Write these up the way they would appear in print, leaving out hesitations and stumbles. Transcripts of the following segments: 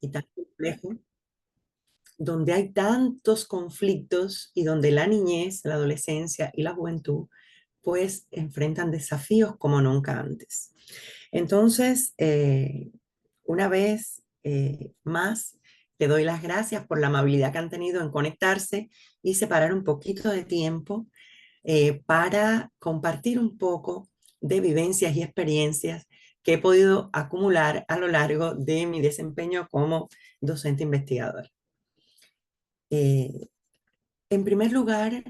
y tan complejo, donde hay tantos conflictos y donde la niñez, la adolescencia y la juventud pues enfrentan desafíos como nunca antes. Entonces, una vez más, le doy las gracias por la amabilidad que han tenido en conectarse y separar un poquito de tiempo para compartir un poco de vivencias y experiencias que he podido acumular a lo largo de mi desempeño como docente investigador. Eh, en primer lugar,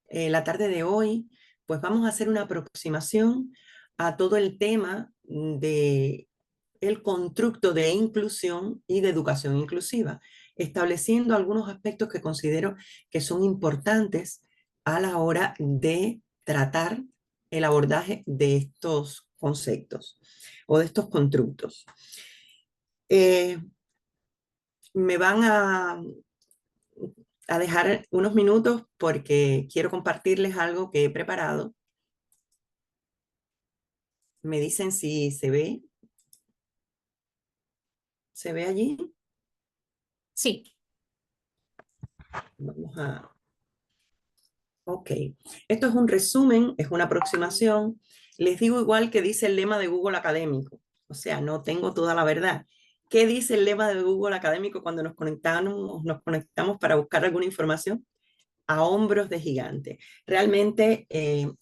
la tarde de hoy, pues vamos a hacer una aproximación a todo el tema de el constructo de inclusión y de educación inclusiva, estableciendo algunos aspectos que considero que son importantes a la hora de tratar el abordaje de estos conceptos o de estos constructos. Eh, Me van a dejar unos minutos porque quiero compartirles algo que he preparado. Me dicen si se ve. ¿Se ve allí? Sí. Vamos a... Ok. Esto es un resumen, es una aproximación. Les digo igual que dice el lema de Google Académico. O sea, no tengo toda la verdad. ¿Qué dice el lema de Google Académico cuando nos conectamos para buscar alguna información? A hombros de gigante. Realmente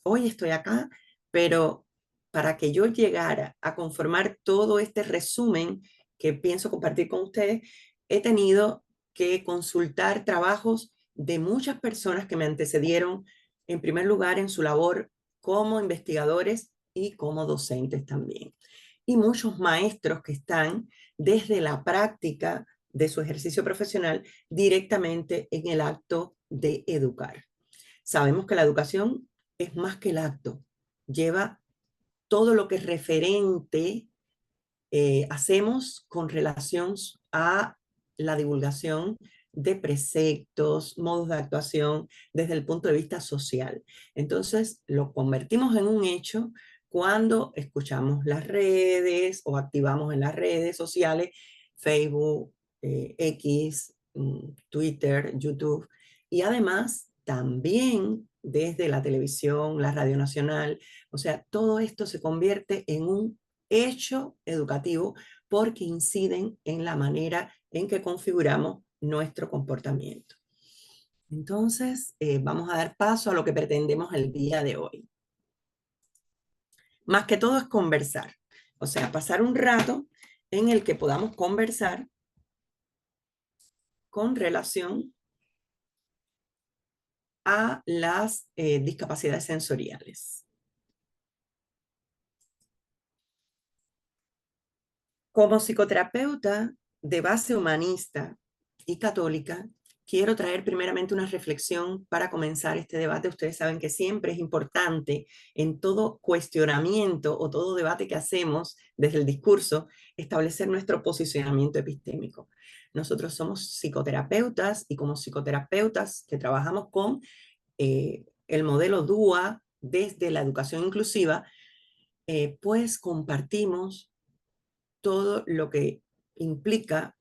hoy estoy acá, pero para que yo llegara a conformar todo este resumen que pienso compartir con ustedes, he tenido que consultar trabajos de muchas personas que me antecedieron, en primer lugar, en su labor como investigadores y como docentes también. Y muchos maestros que están desde la práctica de su ejercicio profesional directamente en el acto de educar. Sabemos que la educación es más que el acto, lleva todo lo que es referente hacemos con relación a la divulgación de preceptos, modos de actuación desde el punto de vista social. Entonces, lo convertimos en un hecho cuando escuchamos las redes o activamos en las redes sociales, Facebook, X, Twitter, YouTube, y además también desde la televisión, la radio nacional, o sea, todo esto se convierte en un hecho educativo porque inciden en la manera en que configuramos nuestro comportamiento. Entonces, vamos a dar paso a lo que pretendemos el día de hoy. Más que todo es conversar, o sea, pasar un rato en el que podamos conversar con relación a las discapacidades sensoriales. Como psicoterapeuta de base humanista y católica, quiero traer primeramente una reflexión para comenzar este debate. Ustedes saben que siempre es importante en todo cuestionamiento o todo debate que hacemos desde el discurso, establecer nuestro posicionamiento epistémico. Nosotros somos psicoterapeutas y como psicoterapeutas que trabajamos con el modelo DUA desde la educación inclusiva, pues compartimos todo lo que implica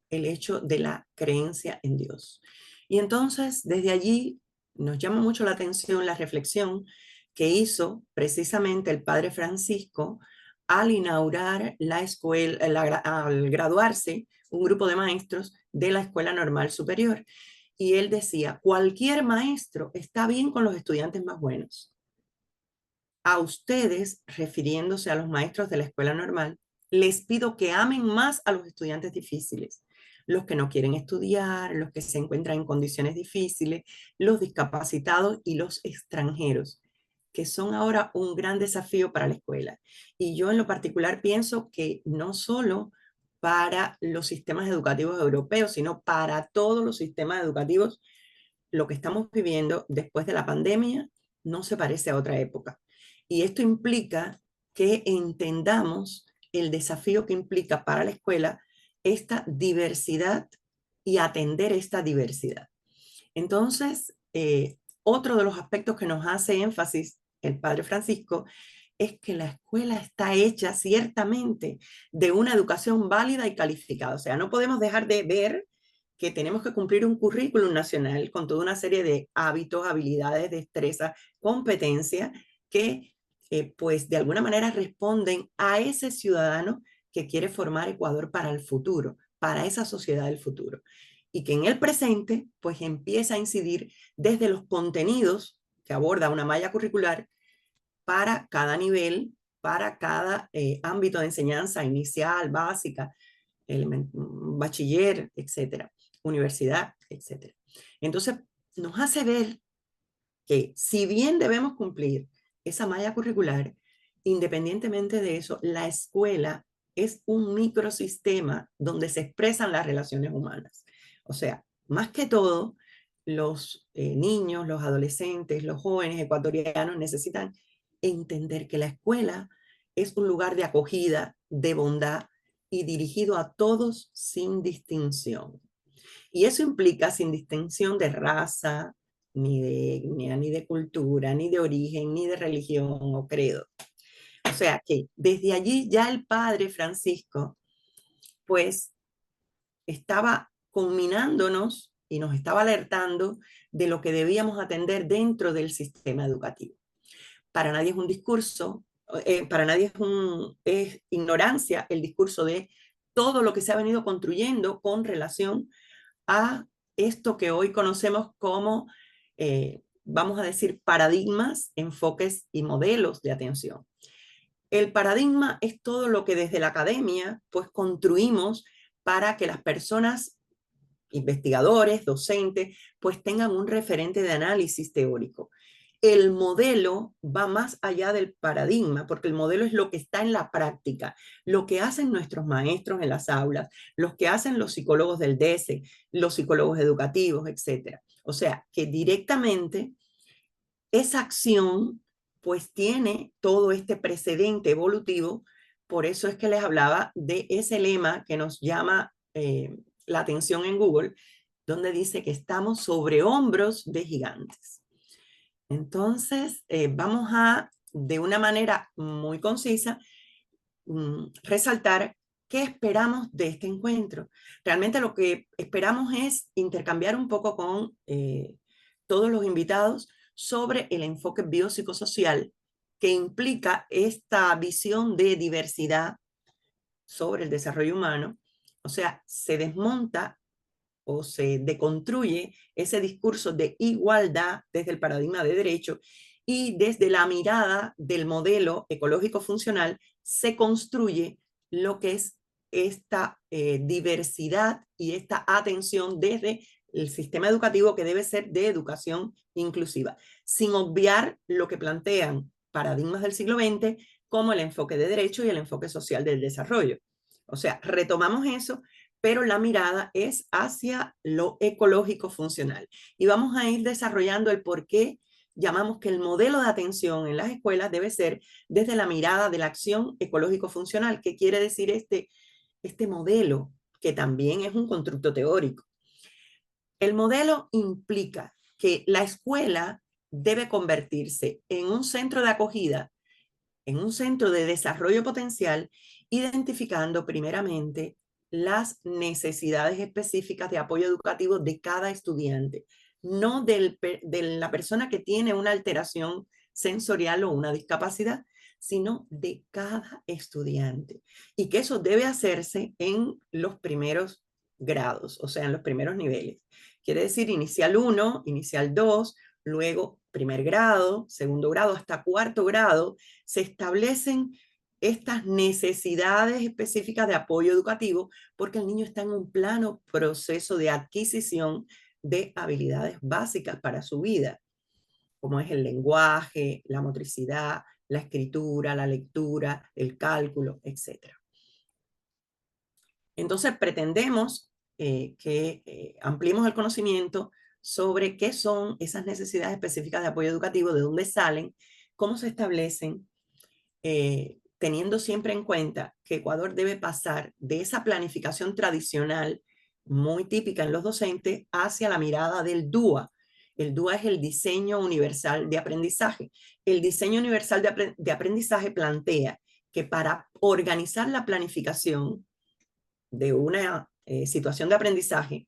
el hecho de la creencia en Dios. Y entonces, desde allí, nos llama mucho la atención la reflexión que hizo precisamente el padre Francisco al inaugurar la escuela, al graduarse un grupo de maestros de la Escuela Normal Superior. Y él decía, cualquier maestro está bien con los estudiantes más buenos. A ustedes, refiriéndose a los maestros de la escuela normal, les pido que amen más a los estudiantes difíciles, los que no quieren estudiar, los que se encuentran en condiciones difíciles, los discapacitados y los extranjeros, que son ahora un gran desafío para la escuela. Y yo en lo particular pienso que no solo para los sistemas educativos europeos, sino para todos los sistemas educativos, lo que estamos viviendo después de la pandemia no se parece a otra época. Y esto implica que entendamos el desafío que implica para la escuela esta diversidad y atender esta diversidad. Entonces, otro de los aspectos que nos hace énfasis el Padre Francisco es que la escuela está hecha ciertamente de una educación válida y calificada. O sea, no podemos dejar de ver que tenemos que cumplir un currículum nacional con toda una serie de hábitos, habilidades, destrezas, competencias que pues de alguna manera responden a ese ciudadano que quiere formar Ecuador para el futuro, para esa sociedad del futuro. Y que en el presente pues empieza a incidir desde los contenidos que aborda una malla curricular para cada nivel, para cada ámbito de enseñanza inicial, básica, bachiller, etcétera, universidad, etcétera. Entonces, nos hace ver que si bien debemos cumplir esa malla curricular, independientemente de eso, la escuela es un microsistema donde se expresan las relaciones humanas. O sea, más que todo, los niños, los adolescentes, los jóvenes ecuatorianos necesitan entender que la escuela es un lugar de acogida, de bondad y dirigido a todos sin distinción. Y eso implica sin distinción de raza, ni de etnia, ni de cultura, ni de origen, ni de religión o credo. O sea que desde allí ya el padre Francisco, pues, estaba conminándonos y nos estaba alertando de lo que debíamos atender dentro del sistema educativo. Para nadie es un discurso, para nadie es ignorancia el discurso de todo lo que se ha venido construyendo con relación a esto que hoy conocemos como, vamos a decir, paradigmas, enfoques y modelos de atención. El paradigma es todo lo que desde la academia pues construimos para que las personas, investigadores, docentes, pues tengan un referente de análisis teórico. El modelo va más allá del paradigma, porque el modelo es lo que está en la práctica, lo que hacen nuestros maestros en las aulas, los que hacen los psicólogos del DESE, los psicólogos educativos, etc. O sea, que directamente esa acción pues tiene todo este precedente evolutivo. Por eso es que les hablaba de ese lema que nos llama la atención en Google, donde dice que estamos sobre hombros de gigantes. Entonces, vamos a, de una manera muy concisa, resaltar qué esperamos de este encuentro. Realmente lo que esperamos es intercambiar un poco con todos los invitados sobre el enfoque biopsicosocial que implica esta visión de diversidad sobre el desarrollo humano. O sea, se desmonta o se deconstruye ese discurso de igualdad desde el paradigma de derecho y desde la mirada del modelo ecológico funcional se construye lo que es esta diversidad y esta atención desde el sistema educativo que debe ser de educación inclusiva, sin obviar lo que plantean paradigmas del siglo XX como el enfoque de derecho y el enfoque social del desarrollo. O sea, retomamos eso, pero la mirada es hacia lo ecológico funcional. Y vamos a ir desarrollando el por qué llamamos que el modelo de atención en las escuelas debe ser desde la mirada de la acción ecológico funcional. ¿Qué quiere decir este modelo? Que también es un constructo teórico. El modelo implica que la escuela debe convertirse en un centro de acogida, en un centro de desarrollo potencial, identificando primeramente las necesidades específicas de apoyo educativo de cada estudiante, no de la persona que tiene una alteración sensorial o una discapacidad, sino de cada estudiante. Y que eso debe hacerse en los primeros grados, o sea, en los primeros niveles. Quiere decir inicial 1, inicial 2, luego primer grado, segundo grado, hasta cuarto grado, se establecen estas necesidades específicas de apoyo educativo porque el niño está en un plano proceso de adquisición de habilidades básicas para su vida, como es el lenguaje, la motricidad, la escritura, la lectura, el cálculo, etc. Entonces pretendemos que ampliemos el conocimiento sobre qué son esas necesidades específicas de apoyo educativo, de dónde salen, cómo se establecen, teniendo siempre en cuenta que Ecuador debe pasar de esa planificación tradicional muy típica en los docentes hacia la mirada del DUA. El DUA es el diseño universal de aprendizaje. El diseño universal de aprendizaje plantea que para organizar la planificación de una situación de aprendizaje,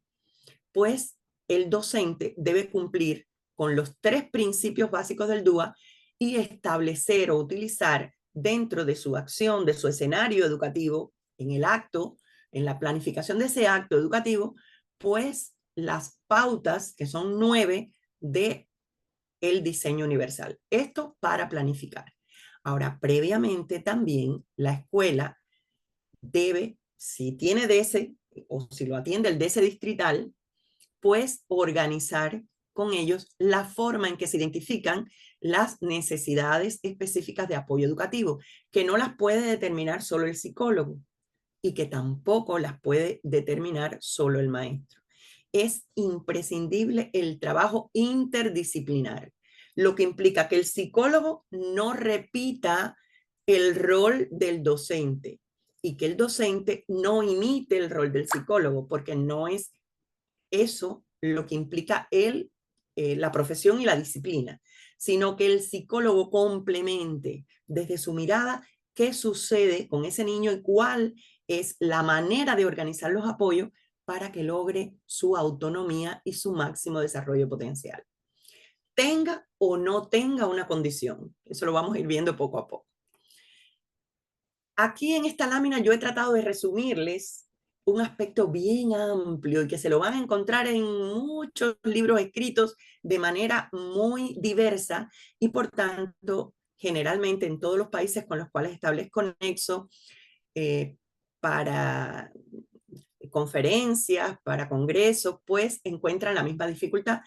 pues el docente debe cumplir con los 3 principios básicos del DUA y establecer o utilizar dentro de su acción, de su escenario educativo, en el acto, en la planificación de ese acto educativo, pues las pautas, que son 9, de el diseño universal. Esto para planificar. Ahora, previamente también la escuela debe, si tiene DS o si lo atiende el DS distrital, pues organizar con ellos la forma en que se identifican las necesidades específicas de apoyo educativo, que no las puede determinar solo el psicólogo y que tampoco las puede determinar solo el maestro. Es imprescindible el trabajo interdisciplinar, lo que implica que el psicólogo no repita el rol del docente y que el docente no imite el rol del psicólogo, porque no es eso lo que implica la profesión y la disciplina, sino que el psicólogo complemente desde su mirada qué sucede con ese niño y cuál es la manera de organizar los apoyos para que logre su autonomía y su máximo desarrollo potencial. Tenga o no tenga una condición. Eso lo vamos a ir viendo poco a poco. Aquí en esta lámina yo he tratado de resumirles un aspecto bien amplio y que se lo van a encontrar en muchos libros escritos de manera muy diversa y por tanto generalmente en todos los países con los cuales establezco nexo para conferencias, para congresos, pues encuentran la misma dificultad.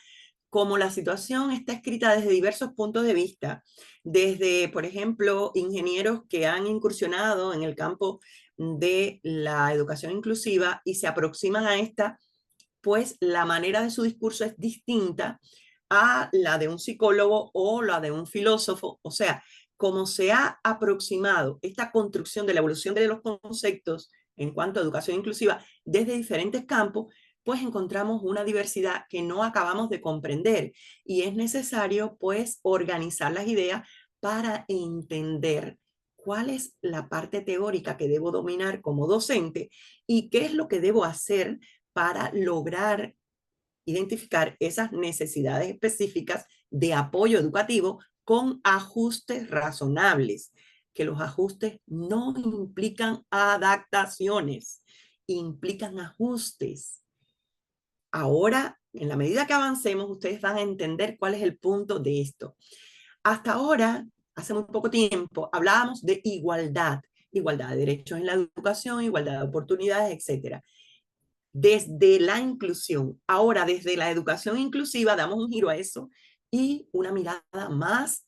Como la situación está escrita desde diversos puntos de vista, desde, por ejemplo, ingenieros que han incursionado en el campo de la educación inclusiva y se aproximan a esta, pues la manera de su discurso es distinta a la de un psicólogo o la de un filósofo. O sea, como se ha aproximado esta construcción de la evolución de los conceptos en cuanto a educación inclusiva desde diferentes campos, pues encontramos una diversidad que no acabamos de comprender y es necesario pues organizar las ideas para entender cuál es la parte teórica que debo dominar como docente y qué es lo que debo hacer para lograr identificar esas necesidades específicas de apoyo educativo con ajustes razonables, que los ajustes no implican adaptaciones, implican ajustes. Ahora, en la medida que avancemos, ustedes van a entender cuál es el punto de esto. Hasta ahora, hace muy poco tiempo, hablábamos de igualdad, igualdad de derechos en la educación, igualdad de oportunidades, etcétera. Desde la inclusión. Ahora, desde la educación inclusiva, damos un giro a eso y una mirada más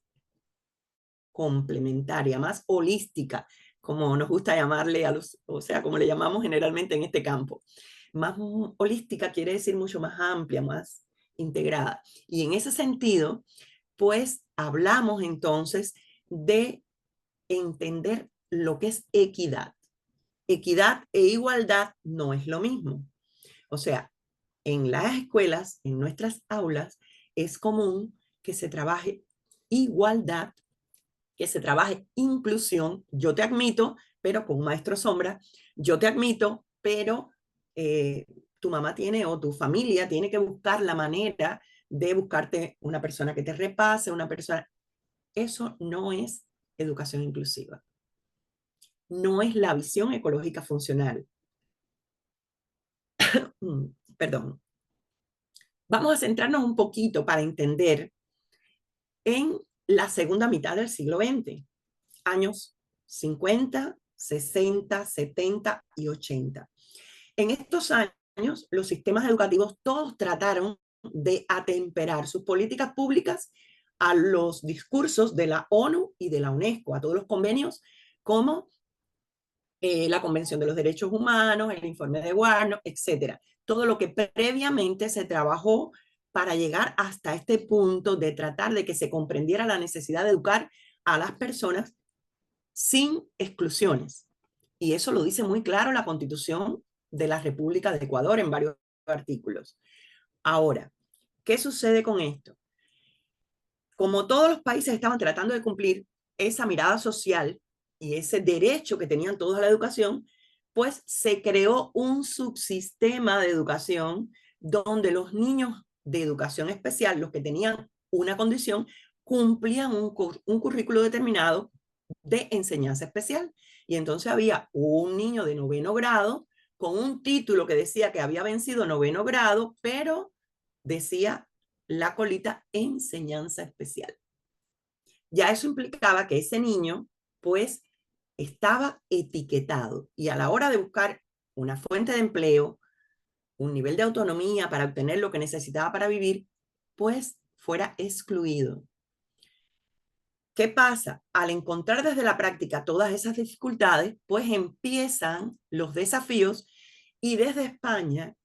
complementaria, más holística, como nos gusta llamarle a los, o sea, como le llamamos generalmente en este campo. Más holística quiere decir mucho más amplia, más integrada. Y en ese sentido, pues hablamos entonces de entender lo que es equidad. Equidad e igualdad no es lo mismo. O sea, en las escuelas, en nuestras aulas, es común que se trabaje igualdad, que se trabaje inclusión. Yo te admito, pero con un maestro sombra, yo te admito, pero tu mamá tiene o tu familia tiene que buscar la manera de buscarte una persona que te repase, una persona. Eso no es educación inclusiva. No es la visión ecológica funcional. Perdón. Vamos a centrarnos un poquito para entender en la segunda mitad del siglo XX, años 50, 60, 70 y 80. En estos años, los sistemas educativos todos trataron de atemperar sus políticas públicas a los discursos de la ONU y de la UNESCO, a todos los convenios como la Convención de los Derechos Humanos, el informe de Warnock, etcétera. Todo lo que previamente se trabajó para llegar hasta este punto de tratar de que se comprendiera la necesidad de educar a las personas sin exclusiones. Y eso lo dice muy claro la Constitución de la República de Ecuador en varios artículos. Ahora, ¿Qué sucede con esto? Como todos los países estaban tratando de cumplir esa mirada social y ese derecho que tenían todos a la educación, pues se creó un subsistema de educación donde los niños de educación especial, los que tenían una condición, cumplían un currículo determinado de enseñanza especial. Y entonces había un niño de 9º grado con un título que decía que había vencido 9º grado, pero decía la colita enseñanza especial. Ya eso implicaba que ese niño, pues, estaba etiquetado y a la hora de buscar una fuente de empleo, un nivel de autonomía para obtener lo que necesitaba para vivir, pues fuera excluido. ¿Qué pasa? Al encontrar desde la práctica todas esas dificultades, pues empiezan los desafíos y desde España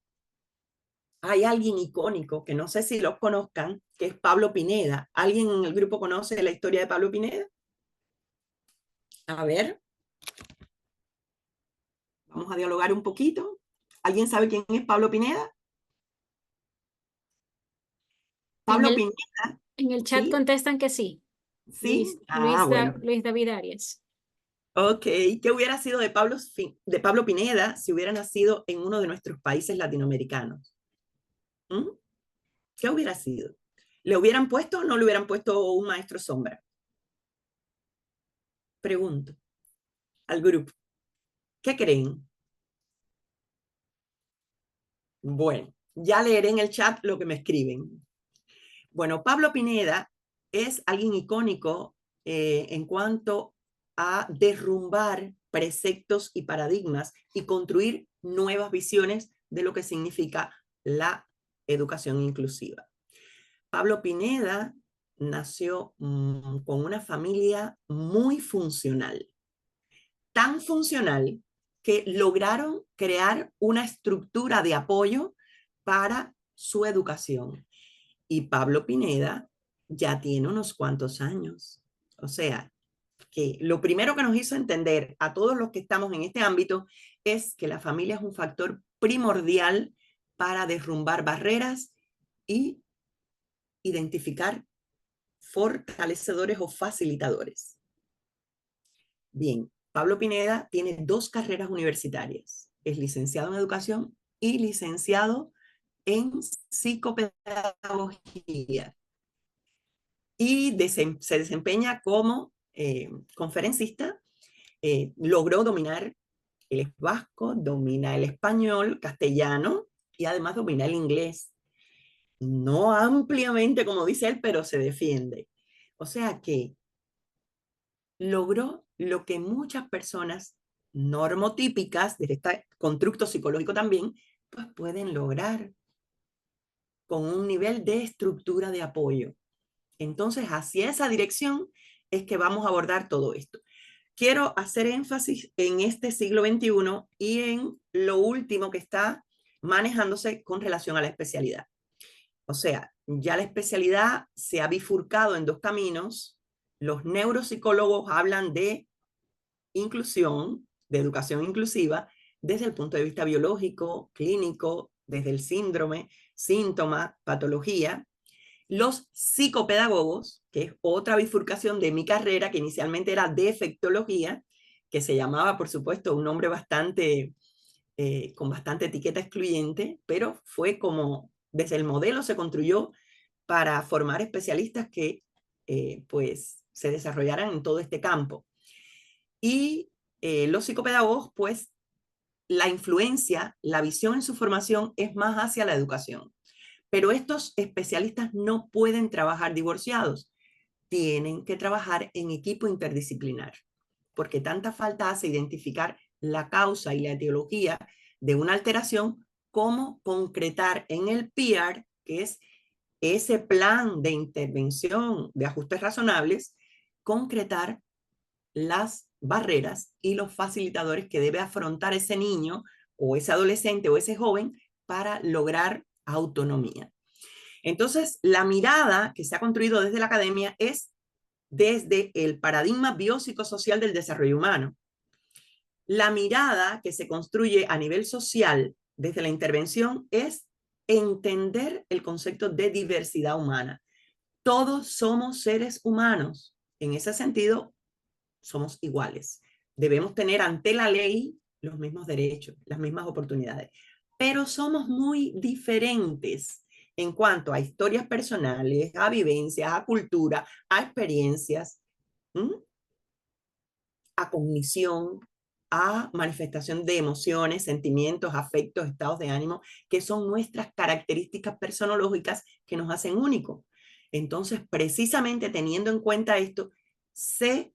hay alguien icónico, que no sé si lo conozcan, que es Pablo Pineda. ¿Alguien en el grupo conoce la historia de Pablo Pineda? A ver, vamos a dialogar un poquito. ¿Alguien sabe quién es Pablo Pineda? En Pablo el, Pineda, en el chat ¿sí? contestan que sí. ¿Sí? Ah, bueno. Luis David Arias. Ok, ¿qué hubiera sido de Pablo Pineda si hubiera nacido en uno de nuestros países latinoamericanos? ¿Mm? ¿Qué hubiera sido? ¿Le hubieran puesto o no le hubieran puesto un maestro sombra? Pregunto al grupo. ¿Qué creen? Bueno, ya leeré en el chat lo que me escriben. Bueno, Pablo Pineda es alguien icónico en cuanto a derrumbar preceptos y paradigmas y construir nuevas visiones de lo que significa la educación inclusiva. Pablo Pineda nació con una familia muy funcional, tan funcional que lograron crear una estructura de apoyo para su educación. Y Pablo Pineda ya tiene unos cuantos años. O sea, que lo primero que nos hizo entender a todos los que estamos en este ámbito es que la familia es un factor primordial para derrumbar barreras y identificar fortalecedores o facilitadores. Bien, Pablo Pineda tiene 2 carreras universitarias. Es licenciado en educación y licenciado en psicopedagogía. Y se desempeña como conferencista. Logró dominar el vasco, domina el español, castellano y además domina el inglés. No ampliamente como dice él, pero se defiende. O sea que logró lo que muchas personas normotípicas, desde este constructo psicológico también, pues pueden lograr con un nivel de estructura de apoyo. Entonces, hacia esa dirección es que vamos a abordar todo esto. Quiero hacer énfasis en este siglo XXI y en lo último que está manejándose con relación a la especialidad. O sea, ya la especialidad se ha bifurcado en 2 caminos. Los neuropsicólogos hablan de inclusión, de educación inclusiva, desde el punto de vista biológico, clínico, desde el síndrome, síntoma, patología. Los psicopedagogos, que es otra bifurcación de mi carrera, que inicialmente era defectología, que se llamaba, por supuesto, un nombre bastante, con bastante etiqueta excluyente, pero fue como desde el modelo se construyó para formar especialistas que pues se desarrollaran en todo este campo. Y los psicopedagogos, pues la influencia, la visión en su formación es más hacia la educación. Pero estos especialistas no pueden trabajar divorciados, tienen que trabajar en equipo interdisciplinar, porque tanta falta hace identificar la causa y la etiología de una alteración como concretar en el PIAR, que es ese plan de intervención de ajustes razonables, concretar las barreras y los facilitadores que debe afrontar ese niño o ese adolescente o ese joven para lograr autonomía. Entonces, la mirada que se ha construido desde la academia es desde el paradigma biopsicosocial del desarrollo humano. La mirada que se construye a nivel social desde la intervención es entender el concepto de diversidad humana. Todos somos seres humanos. En ese sentido, somos iguales. Debemos tener ante la ley los mismos derechos, las mismas oportunidades. Pero somos muy diferentes en cuanto a historias personales, a vivencias, a cultura, a experiencias, a cognición, a manifestación de emociones, sentimientos, afectos, estados de ánimo, que son nuestras características personológicas que nos hacen únicos. Entonces, precisamente teniendo en cuenta esto, se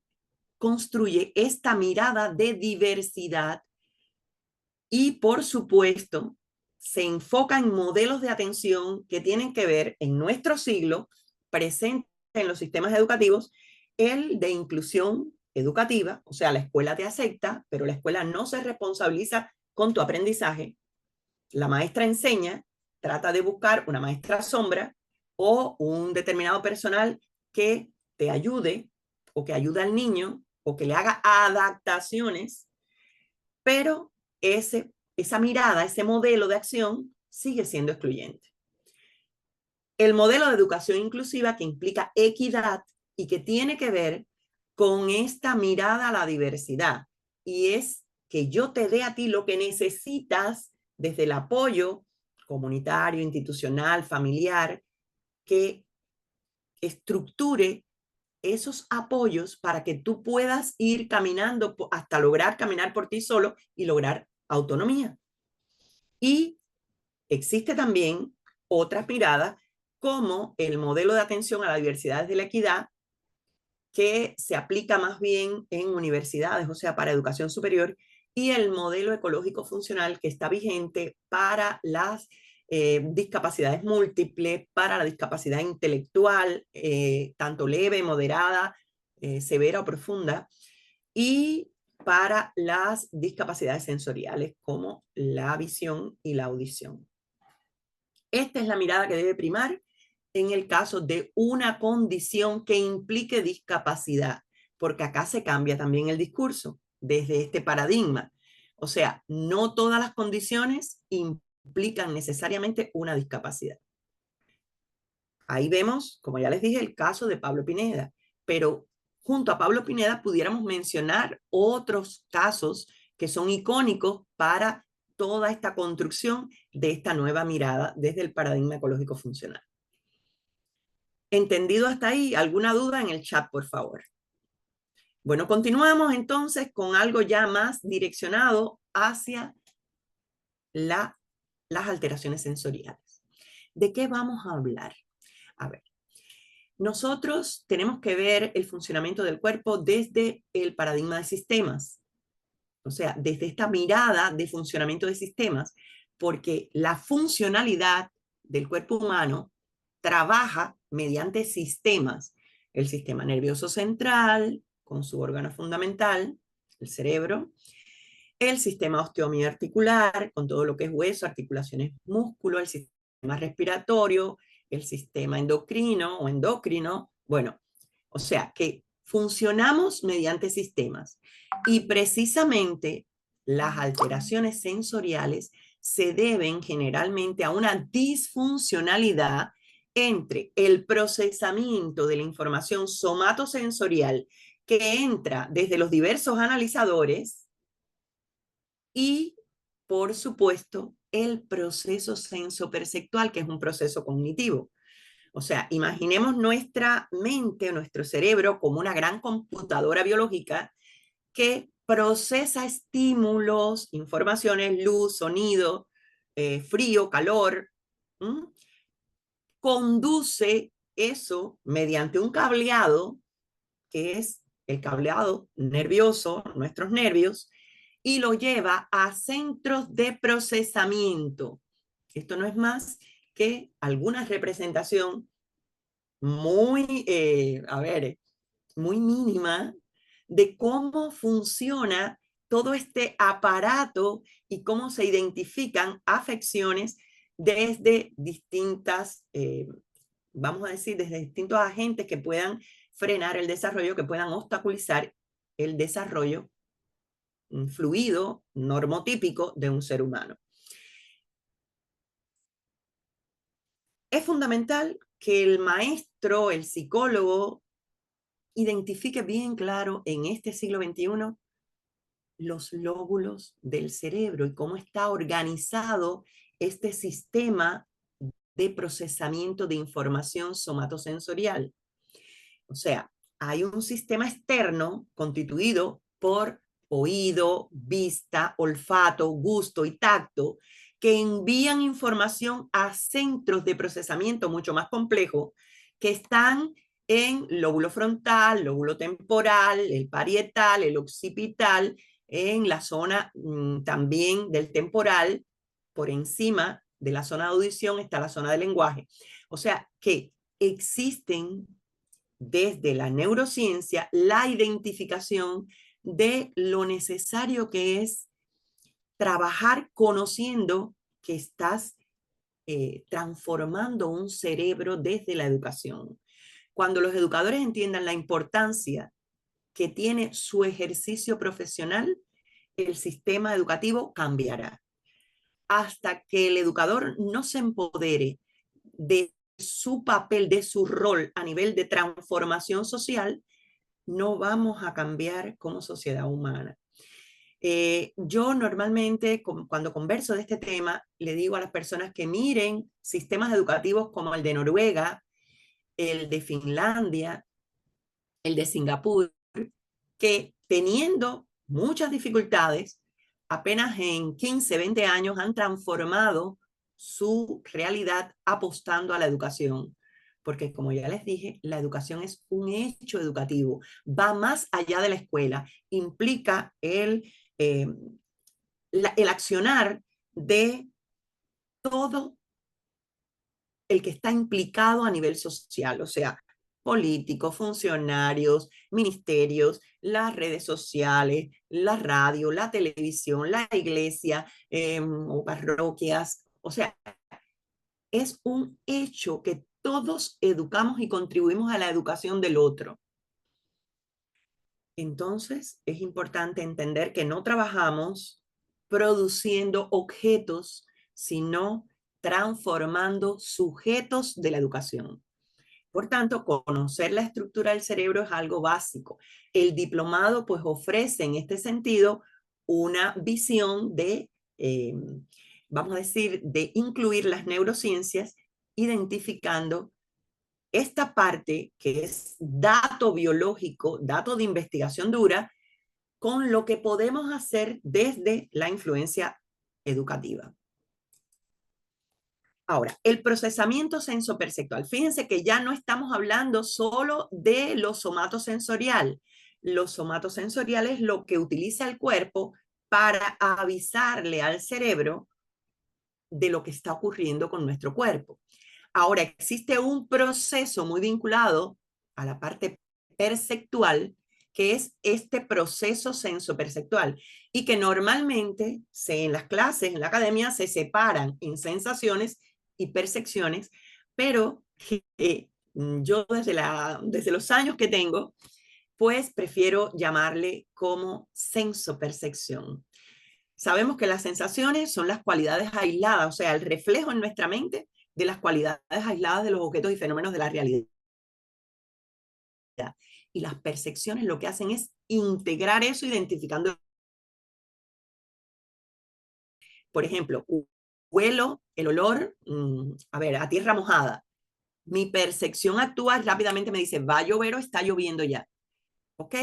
construye esta mirada de diversidad y, por supuesto, se enfoca en modelos de atención que tienen que ver en nuestro siglo, presente en los sistemas educativos, el de inclusión educativa, o sea, la escuela te acepta, pero la escuela no se responsabiliza con tu aprendizaje. La maestra enseña, trata de buscar una maestra sombra o un determinado personal que te ayude o que ayude al niño o que le haga adaptaciones, pero esa mirada, ese modelo de acción sigue siendo excluyente. El modelo de educación inclusiva que implica equidad y que tiene que ver con esta mirada a la diversidad, y es que yo te dé a ti lo que necesitas desde el apoyo comunitario, institucional, familiar, que estructure esos apoyos para que tú puedas ir caminando hasta lograr caminar por ti solo y lograr autonomía. Y existe también otras miradas como el modelo de atención a la diversidad desde la equidad, que se aplica más bien en universidades, o sea, para educación superior, y el modelo ecológico funcional que está vigente para las discapacidades múltiples, para la discapacidad intelectual, tanto leve, moderada, severa o profunda, y para las discapacidades sensoriales como la visión y la audición. Esta es la mirada que debe primar en el caso de una condición que implique discapacidad, porque acá se cambia también el discurso desde este paradigma. O sea, no todas las condiciones implican necesariamente una discapacidad. Ahí vemos, como ya les dije, el caso de Pablo Pineda, pero junto a Pablo Pineda pudiéramos mencionar otros casos que son icónicos para toda esta construcción de esta nueva mirada desde el paradigma ecológico funcional. ¿Entendido hasta ahí? ¿Alguna duda en el chat, por favor? Bueno, continuamos entonces con algo ya más direccionado hacia las alteraciones sensoriales. ¿De qué vamos a hablar? A ver, nosotros tenemos que ver el funcionamiento del cuerpo desde el paradigma de sistemas, o sea, desde esta mirada de funcionamiento de sistemas, porque la funcionalidad del cuerpo humano trabaja mediante sistemas. El sistema nervioso central, con su órgano fundamental, el cerebro, el sistema osteomiarticular, con todo lo que es hueso, articulaciones, músculo, el sistema respiratorio, el sistema endocrino o endocrino. Bueno, o sea que funcionamos mediante sistemas y precisamente las alteraciones sensoriales se deben generalmente a una disfuncionalidad entre el procesamiento de la información somatosensorial que entra desde los diversos analizadores y, por supuesto, el proceso sensoperceptual, que es un proceso cognitivo. O sea, imaginemos nuestra mente, nuestro cerebro, como una gran computadora biológica que procesa estímulos, informaciones, luz, sonido, frío, calor, conduce eso mediante un cableado, que es el cableado nervioso, nuestros nervios, y lo lleva a centros de procesamiento. Esto no es más que alguna representación muy, muy mínima de cómo funciona todo este aparato y cómo se identifican afecciones desde distintas, vamos a decir, desde distintos agentes que puedan frenar el desarrollo, que puedan obstaculizar el desarrollo fluido, normotípico de un ser humano. Es fundamental que el maestro, el psicólogo, identifique bien claro en este siglo XXI los lóbulos del cerebro y cómo está organizado este sistema de procesamiento de información somatosensorial. O sea, hay un sistema externo constituido por oído, vista, olfato, gusto y tacto que envían información a centros de procesamiento mucho más complejos que están en lóbulo frontal, lóbulo temporal, el parietal, el occipital, en la zona también del temporal, por encima de la zona de audición está la zona del lenguaje. O sea que existen desde la neurociencia la identificación de lo necesario que es trabajar conociendo que estás transformando un cerebro desde la educación. Cuando los educadores entiendan la importancia que tiene su ejercicio profesional, el sistema educativo cambiará. Hasta que el educador no se empodere de su papel, de su rol a nivel de transformación social, no vamos a cambiar como sociedad humana. Yo normalmente, cuando converso de este tema, le digo a las personas que miren sistemas educativos como el de Noruega, el de Finlandia, el de Singapur, que teniendo muchas dificultades, apenas en 15, 20 años han transformado su realidad apostando a la educación. Porque como ya les dije, la educación es un hecho educativo, va más allá de la escuela, implica el accionar de todo el que está implicado a nivel social, o sea, políticos, funcionarios, ministerios, las redes sociales, la radio, la televisión, la iglesia o parroquias. O sea, es un hecho que todos educamos y contribuimos a la educación del otro. Entonces, es importante entender que no trabajamos produciendo objetos, sino transformando sujetos de la educación. Por tanto, conocer la estructura del cerebro es algo básico. El diplomado pues ofrece en este sentido una visión de, vamos a decir, de incluir las neurociencias identificando esta parte que es dato biológico, dato de investigación dura, con lo que podemos hacer desde la influencia educativa. Ahora, el procesamiento sensoperceptual. Fíjense que ya no estamos hablando solo de lo somatosensorial. Lo somatosensorial es lo que utiliza el cuerpo para avisarle al cerebro de lo que está ocurriendo con nuestro cuerpo. Ahora, existe un proceso muy vinculado a la parte perceptual, que es este proceso sensoperceptual, y que normalmente en las clases, en la academia, se separan en sensaciones y percepciones, pero yo desde los años que tengo, pues prefiero llamarle como sensopercepción. Sabemos que las sensaciones son las cualidades aisladas, o sea, el reflejo en nuestra mente de las cualidades aisladas de los objetos y fenómenos de la realidad. Y las percepciones lo que hacen es integrar eso identificando. Por ejemplo, huelo el olor, a tierra mojada. Mi percepción actúa rápidamente, me dice, va a llover o está lloviendo ya. ¿Ok?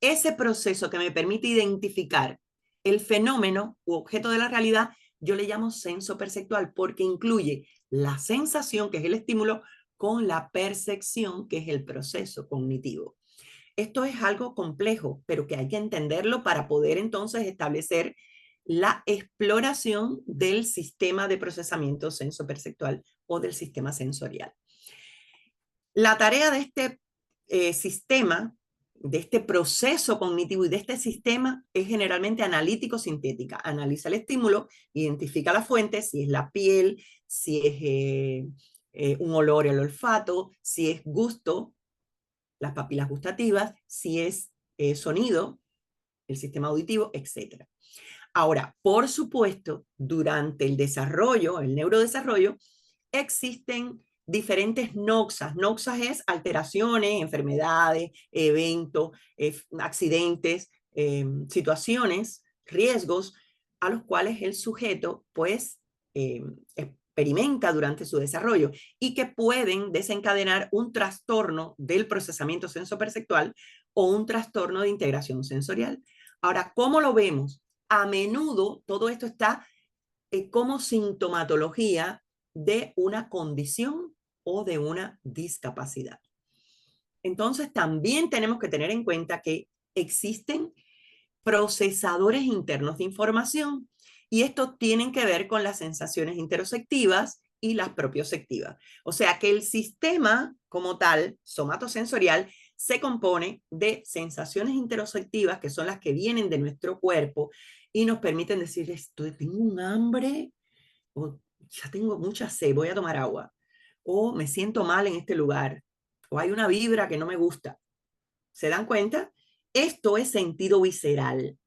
Ese proceso que me permite identificar el fenómeno u objeto de la realidad, yo le llamo senso perceptual porque incluye la sensación, que es el estímulo, con la percepción, que es el proceso cognitivo. Esto es algo complejo, pero que hay que entenderlo para poder entonces establecer la exploración del sistema de procesamiento sensoperceptual o del sistema sensorial. La tarea de este sistema, de este proceso cognitivo y de este sistema es generalmente analítico-sintética. Analiza el estímulo, identifica la fuente, si es la piel, si es un olor, el olfato, si es gusto, las papilas gustativas, si es sonido, el sistema auditivo, etc. Ahora, por supuesto, durante el desarrollo, el neurodesarrollo, existen diferentes noxas. Noxas es alteraciones, enfermedades, eventos, accidentes, situaciones, riesgos a los cuales el sujeto pues experimenta durante su desarrollo y que pueden desencadenar un trastorno del procesamiento sensoperceptual o un trastorno de integración sensorial. Ahora, ¿cómo lo vemos? A menudo todo esto está como sintomatología de una condición o de una discapacidad. Entonces, también tenemos que tener en cuenta que existen procesadores internos de información y estos tienen que ver con las sensaciones interoceptivas y las propioceptivas. O sea que el sistema como tal, somatosensorial, se compone de sensaciones interoceptivas, que son las que vienen de nuestro cuerpo y nos permiten decir, tengo un hambre, o ya tengo mucha sed, voy a tomar agua, o me siento mal en este lugar, o hay una vibra que no me gusta. ¿Se dan cuenta? Esto es sentido visceral.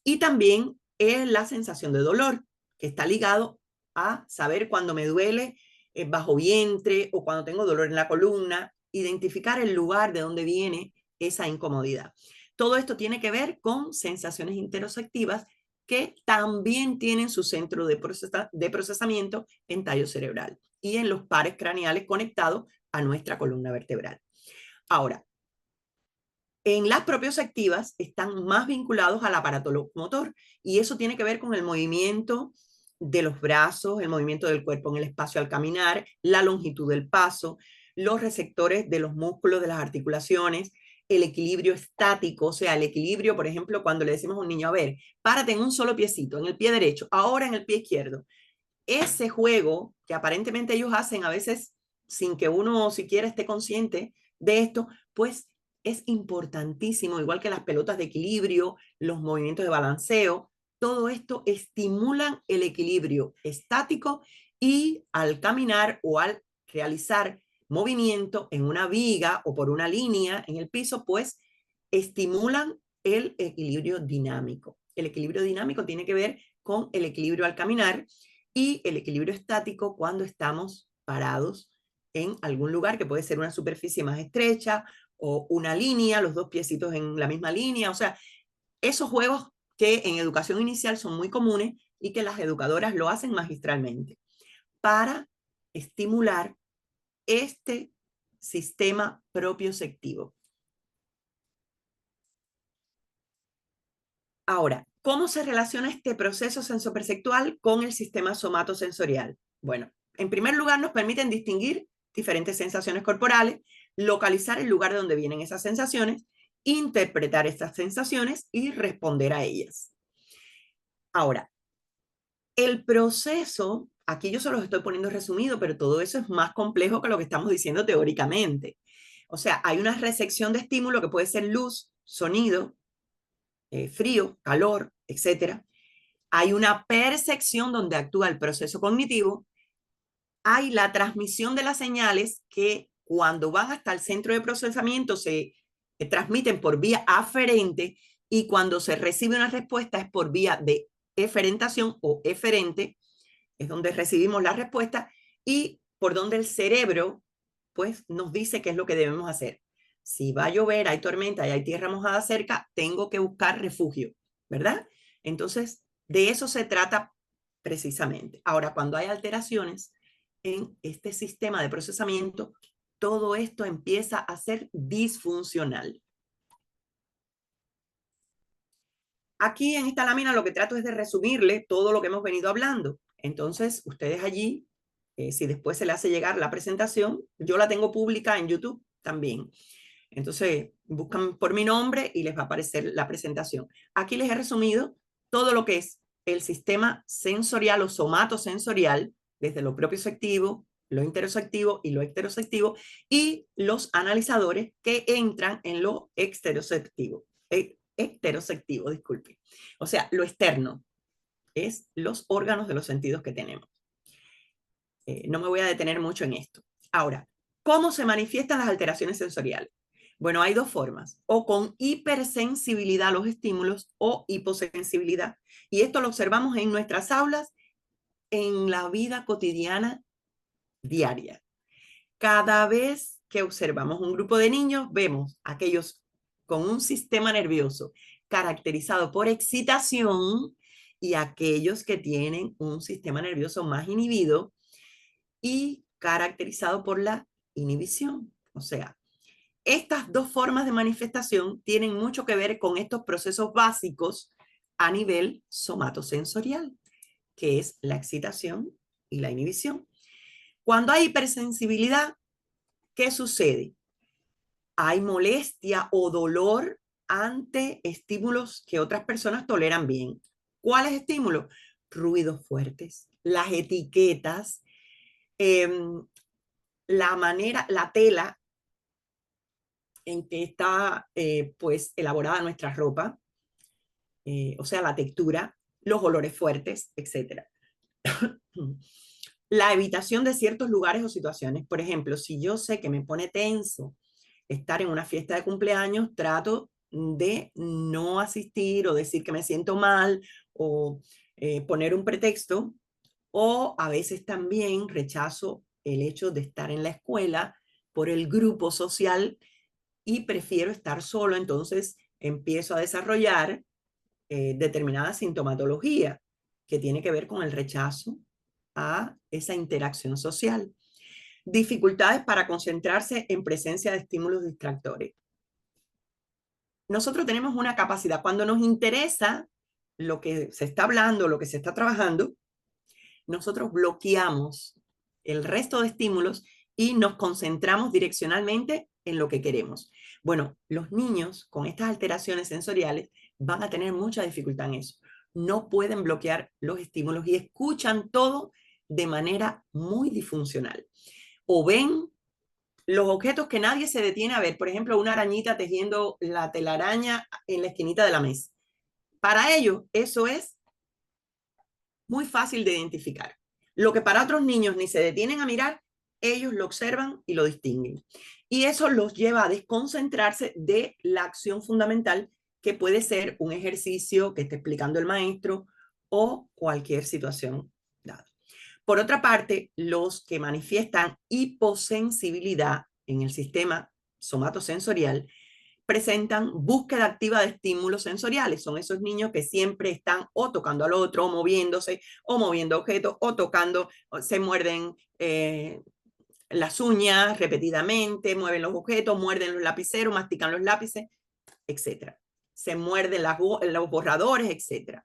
Y también es la sensación de dolor, que está ligado a saber cuando me duele bajo vientre o cuando tengo dolor en la columna, identificar el lugar de donde viene esa incomodidad. Todo esto tiene que ver con sensaciones interoceptivas que también tienen su centro de procesamiento en tallo cerebral y en los pares craneales conectados a nuestra columna vertebral. Ahora, en las propioceptivas están más vinculados al aparato locomotor y eso tiene que ver con el movimiento de los brazos, el movimiento del cuerpo en el espacio al caminar, la longitud del paso, los receptores de los músculos, de las articulaciones, el equilibrio estático, o sea, el equilibrio, por ejemplo, cuando le decimos a un niño, a ver, párate en un solo piecito, en el pie derecho, ahora en el pie izquierdo. Ese juego que aparentemente ellos hacen a veces sin que uno siquiera esté consciente de esto, pues es importantísimo, igual que las pelotas de equilibrio, los movimientos de balanceo, todo esto estimulan el equilibrio estático y al caminar o al realizar movimiento en una viga o por una línea en el piso, pues estimulan el equilibrio dinámico. El equilibrio dinámico tiene que ver con el equilibrio al caminar y el equilibrio estático cuando estamos parados en algún lugar que puede ser una superficie más estrecha o una línea, los dos piecitos en la misma línea, o sea, esos juegos que en educación inicial son muy comunes y que las educadoras lo hacen magistralmente para estimular este sistema propioceptivo. Ahora, ¿cómo se relaciona este proceso sensoperceptual con el sistema somatosensorial? Bueno, en primer lugar nos permiten distinguir diferentes sensaciones corporales, localizar el lugar de donde vienen esas sensaciones, interpretar estas sensaciones y responder a ellas. Ahora, el proceso, aquí yo se los estoy poniendo resumido, pero todo eso es más complejo que lo que estamos diciendo teóricamente. O sea, hay una recepción de estímulo que puede ser luz, sonido, frío, calor, etcétera. Hay una percepción donde actúa el proceso cognitivo. Hay la transmisión de las señales que cuando van hasta el centro de procesamiento se transmiten por vía aferente y cuando se recibe una respuesta es por vía de eferentación o eferente, es donde recibimos la respuesta y por donde el cerebro pues nos dice qué es lo que debemos hacer. Si va a llover, hay tormenta y hay tierra mojada cerca, tengo que buscar refugio, ¿verdad? Entonces, de eso se trata precisamente. Ahora, cuando hay alteraciones en este sistema de procesamiento, todo esto empieza a ser disfuncional. Aquí en esta lámina lo que trato es de resumirle todo lo que hemos venido hablando. Entonces, ustedes allí, si después se le hace llegar la presentación, yo la tengo pública en YouTube también. Entonces, buscan por mi nombre y les va a aparecer la presentación. Aquí les he resumido todo lo que es el sistema sensorial o somatosensorial, desde lo propioceptivo, lo interoceptivo y lo exteroceptivo, y los analizadores que entran en lo exteroceptivo. Heteroceptivo, disculpe. O sea, lo externo es los órganos de los sentidos que tenemos. No me voy a detener mucho en esto. Ahora, ¿cómo se manifiestan las alteraciones sensoriales? Bueno, hay dos formas, o con hipersensibilidad a los estímulos o hiposensibilidad. Y esto lo observamos en nuestras aulas, en la vida cotidiana diaria. Cada vez que observamos un grupo de niños, vemos aquellos con un sistema nervioso caracterizado por excitación y aquellos que tienen un sistema nervioso más inhibido y caracterizado por la inhibición. O sea, estas dos formas de manifestación tienen mucho que ver con estos procesos básicos a nivel somatosensorial, que es la excitación y la inhibición. Cuando hay hipersensibilidad, ¿qué sucede? Hay molestia o dolor ante estímulos que otras personas toleran bien. ¿Cuáles estímulos? Ruidos fuertes, las etiquetas, la manera, la tela en que está pues elaborada nuestra ropa, o sea, la textura, los olores fuertes, etc. La evitación de ciertos lugares o situaciones. Por ejemplo, si yo sé que me pone tenso estar en una fiesta de cumpleaños, trato de no asistir o decir que me siento mal o poner un pretexto, o a veces también rechazo el hecho de estar en la escuela por el grupo social y prefiero estar solo, entonces empiezo a desarrollar determinada sintomatología que tiene que ver con el rechazo a esa interacción social. Dificultades para concentrarse en presencia de estímulos distractores. Nosotros tenemos una capacidad, cuando nos interesa lo que se está hablando, lo que se está trabajando, nosotros bloqueamos el resto de estímulos y nos concentramos direccionalmente en lo que queremos. Bueno, los niños con estas alteraciones sensoriales van a tener mucha dificultad en eso. No pueden bloquear los estímulos y escuchan todo de manera muy disfuncional. O ven los objetos que nadie se detiene a ver, por ejemplo, una arañita tejiendo la telaraña en la esquinita de la mesa. Para ellos, eso es muy fácil de identificar. Lo que para otros niños ni se detienen a mirar, ellos lo observan y lo distinguen. Y eso los lleva a desconcentrarse de la acción fundamental, que puede ser un ejercicio que esté explicando el maestro o cualquier situación dada. Por otra parte, los que manifiestan hiposensibilidad en el sistema somatosensorial presentan búsqueda activa de estímulos sensoriales. Son esos niños que siempre están o tocando al otro, o moviéndose, o moviendo objetos, o tocando, o se muerden las uñas repetidamente, mueven los objetos, muerden los lapiceros, mastican los lápices, etc. Se muerden los borradores, etc.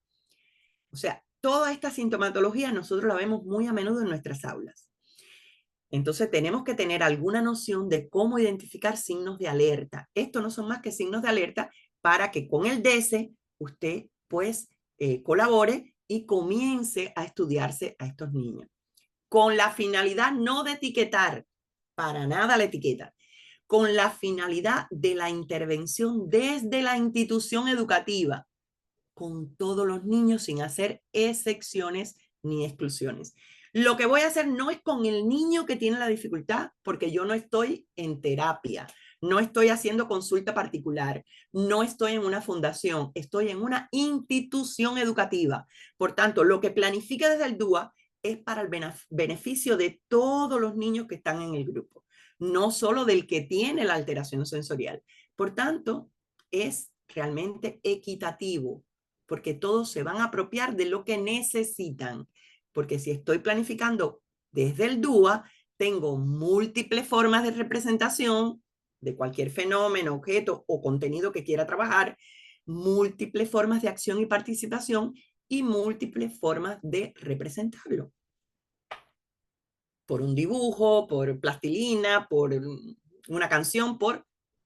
O sea, toda esta sintomatología nosotros la vemos muy a menudo en nuestras aulas. Entonces tenemos que tener alguna noción de cómo identificar signos de alerta. Estos no son más que signos de alerta para que con el DESE usted pues colabore y comience a estudiarse a estos niños. Con la finalidad no de etiquetar, para nada la etiqueta, con la finalidad de la intervención desde la institución educativa, con todos los niños sin hacer excepciones ni exclusiones. Lo que voy a hacer no es con el niño que tiene la dificultad, porque yo no estoy en terapia, no estoy haciendo consulta particular, no estoy en una fundación, estoy en una institución educativa. Por tanto, lo que planifique desde el DUA es para el beneficio de todos los niños que están en el grupo, no solo del que tiene la alteración sensorial. Por tanto, es realmente equitativo, porque todos se van a apropiar de lo que necesitan. Porque si estoy planificando desde el DUA, tengo múltiples formas de representación de cualquier fenómeno, objeto o contenido que quiera trabajar, múltiples formas de acción y participación y múltiples formas de representarlo. Por un dibujo, por plastilina, por una canción,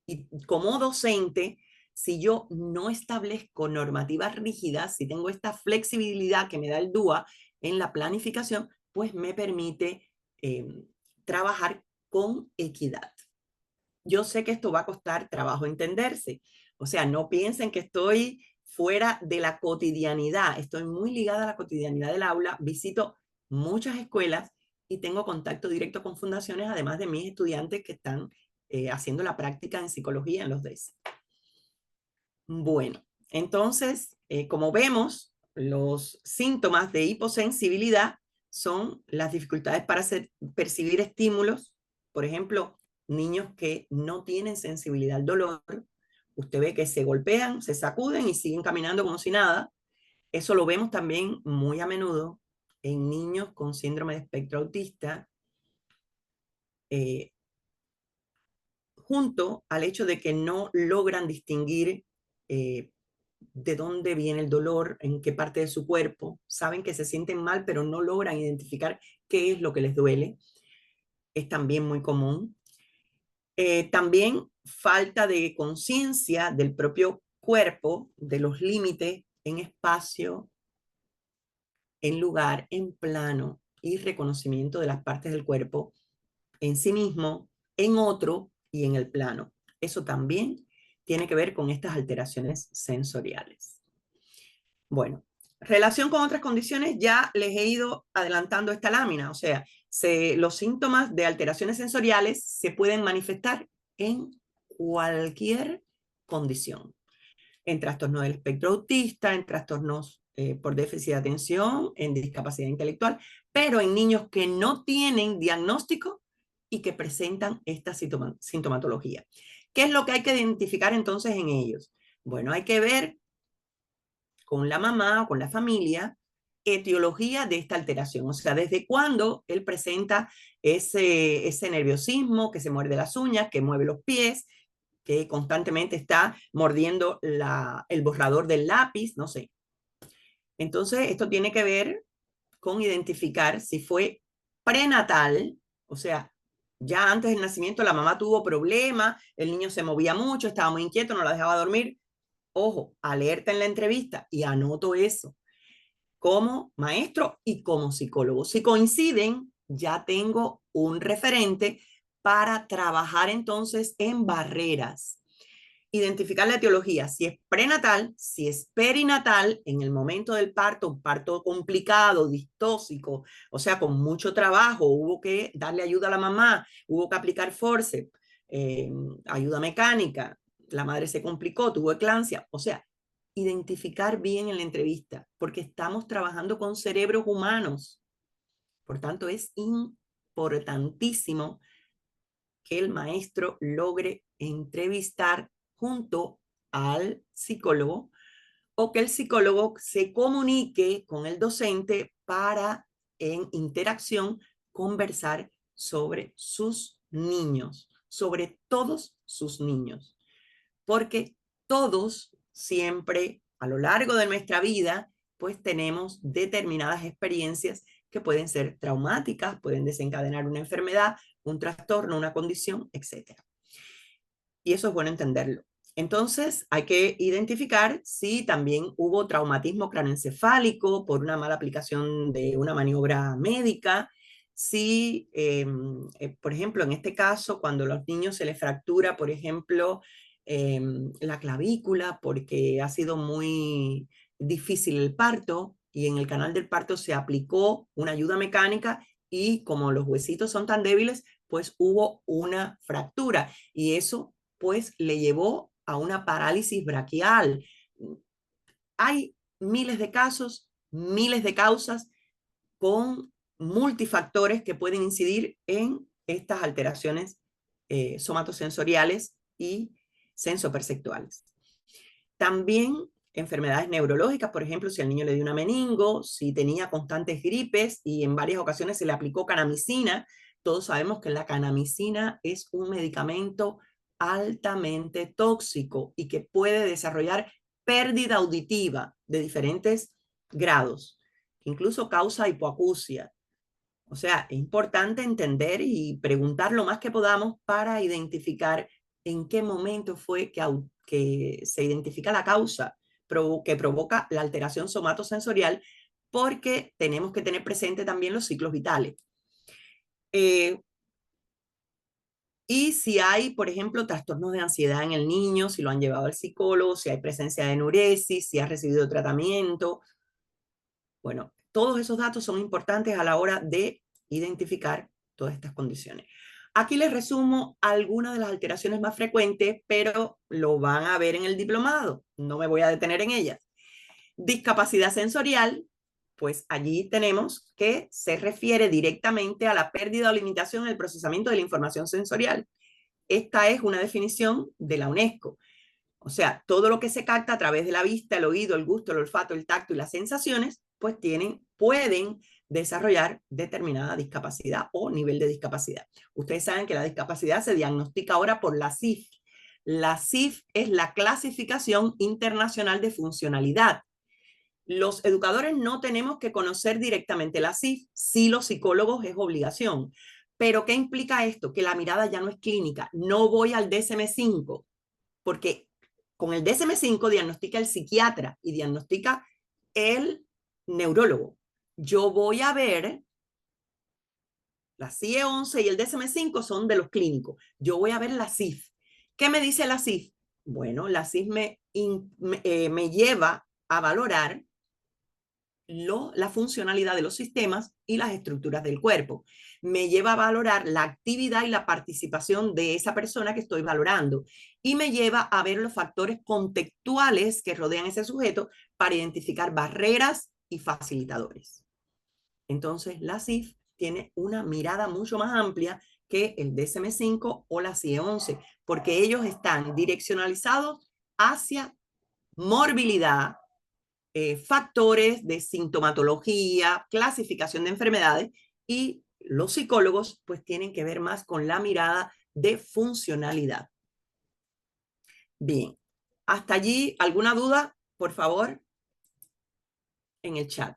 y como docente, si yo no establezco normativas rígidas, si tengo esta flexibilidad que me da el DUA en la planificación, pues me permite trabajar con equidad. Yo sé que esto va a costar trabajo entenderse, o sea, no piensen que estoy fuera de la cotidianidad, estoy muy ligada a la cotidianidad del aula, visito muchas escuelas y tengo contacto directo con fundaciones, además de mis estudiantes que están haciendo la práctica en psicología en los DES. Bueno, entonces, como vemos, los síntomas de hiposensibilidad son las dificultades para percibir estímulos por ejemplo, niños que no tienen sensibilidad al dolor, usted ve que se golpean, se sacuden y siguen caminando como si nada. Eso lo vemos también muy a menudo en niños con síndrome de espectro autista, junto al hecho de que no logran distinguir de dónde viene el dolor, en qué parte de su cuerpo. Saben que se sienten mal, pero no logran identificar qué es lo que les duele. Es también muy común. También falta de conciencia del propio cuerpo, de los límites en espacio, en lugar, en plano y reconocimiento de las partes del cuerpo en sí mismo, en otro y en el plano. Eso también tiene que ver con estas alteraciones sensoriales. Bueno, relación con otras condiciones, ya les he ido adelantando esta lámina, o sea, los síntomas de alteraciones sensoriales se pueden manifestar en cualquier condición, en trastorno del espectro autista, en trastornos por déficit de atención, en discapacidad intelectual, pero en niños que no tienen diagnóstico y que presentan esta sintomatología. ¿Qué es lo que hay que identificar entonces en ellos? Bueno, hay que ver con la mamá o con la familia etiología de esta alteración, o sea, desde cuándo él presenta ese nerviosismo, que se muerde las uñas, que mueve los pies, que constantemente está mordiendo el borrador del lápiz, no sé. Entonces, esto tiene que ver con identificar si fue prenatal, o sea, ya antes del nacimiento la mamá tuvo problemas, el niño se movía mucho, estaba muy inquieto, no la dejaba dormir. Ojo, alerta en la entrevista y anoto eso como maestro y como psicólogo. Si coinciden, ya tengo un referente para trabajar entonces en barreras. Identificar la etiología, si es prenatal, si es perinatal, en el momento del parto, un parto complicado, distóxico, o sea, con mucho trabajo, hubo que darle ayuda a la mamá, hubo que aplicar forceps, ayuda mecánica, la madre se complicó, tuvo eclampsia, o sea, identificar bien en la entrevista, porque estamos trabajando con cerebros humanos. Por tanto, es importantísimo que el maestro logre entrevistar junto al psicólogo o que el psicólogo se comunique con el docente para en interacción conversar sobre sus niños, sobre todos sus niños, porque todos siempre a lo largo de nuestra vida pues tenemos determinadas experiencias que pueden ser traumáticas, pueden desencadenar una enfermedad, un trastorno, una condición, etc. Y eso es bueno entenderlo. Entonces, hay que identificar si también hubo traumatismo craneoencefálico por una mala aplicación de una maniobra médica, si, por ejemplo, en este caso, cuando a los niños se les fractura, por ejemplo, la clavícula porque ha sido muy difícil el parto y en el canal del parto se aplicó una ayuda mecánica y como los huesitos son tan débiles, pues hubo una fractura y eso pues le llevó a una parálisis braquial. Hay miles de casos, miles de causas con multifactores que pueden incidir en estas alteraciones somatosensoriales y sensoperceptuales. También enfermedades neurológicas, por ejemplo, si al niño le dio una meningo, si tenía constantes gripes y en varias ocasiones se le aplicó canamicina. Todos sabemos que la canamicina es un medicamento altamente tóxico y que puede desarrollar pérdida auditiva de diferentes grados, incluso causa hipoacusia. O sea, es importante entender y preguntar lo más que podamos para identificar en qué momento fue que se identifica la causa que provoca la alteración somatosensorial, porque tenemos que tener presente también los ciclos vitales. Y si hay, por ejemplo, trastornos de ansiedad en el niño, si lo han llevado al psicólogo, si hay presencia de enuresis, si ha recibido tratamiento. Bueno, todos esos datos son importantes a la hora de identificar todas estas condiciones. Aquí les resumo algunas de las alteraciones más frecuentes, pero lo van a ver en el diplomado. No me voy a detener en ellas. Discapacidad sensorial, Pues allí tenemos que se refiere directamente a la pérdida o limitación en el procesamiento de la información sensorial. Esta es una definición de la UNESCO. O sea, todo lo que se capta a través de la vista, el oído, el gusto, el olfato, el tacto y las sensaciones, pues pueden desarrollar determinada discapacidad o nivel de discapacidad. Ustedes saben que la discapacidad se diagnostica ahora por la CIF. La CIF es la Clasificación Internacional de Funcionalidad. Los educadores no tenemos que conocer directamente la CIF, sí los psicólogos es obligación. Pero ¿qué implica esto? Que la mirada ya no es clínica. No voy al DSM-5, porque con el DSM-5 diagnostica el psiquiatra y diagnostica el neurólogo. Yo voy a ver, la CIE-11 y el DSM-5 son de los clínicos. Yo voy a ver la CIF. ¿Qué me dice la CIF? Bueno, la CIF me lleva a valorar la funcionalidad de los sistemas y las estructuras del cuerpo. Me lleva a valorar la actividad y la participación de esa persona que estoy valorando y me lleva a ver los factores contextuales que rodean ese sujeto para identificar barreras y facilitadores. Entonces, la CIF tiene una mirada mucho más amplia que el DSM-5 o la CIE-11, porque ellos están direccionalizados hacia morbilidad, factores de sintomatología, clasificación de enfermedades, y los psicólogos pues tienen que ver más con la mirada de funcionalidad. Bien, hasta allí, ¿alguna duda? Por favor, en el chat.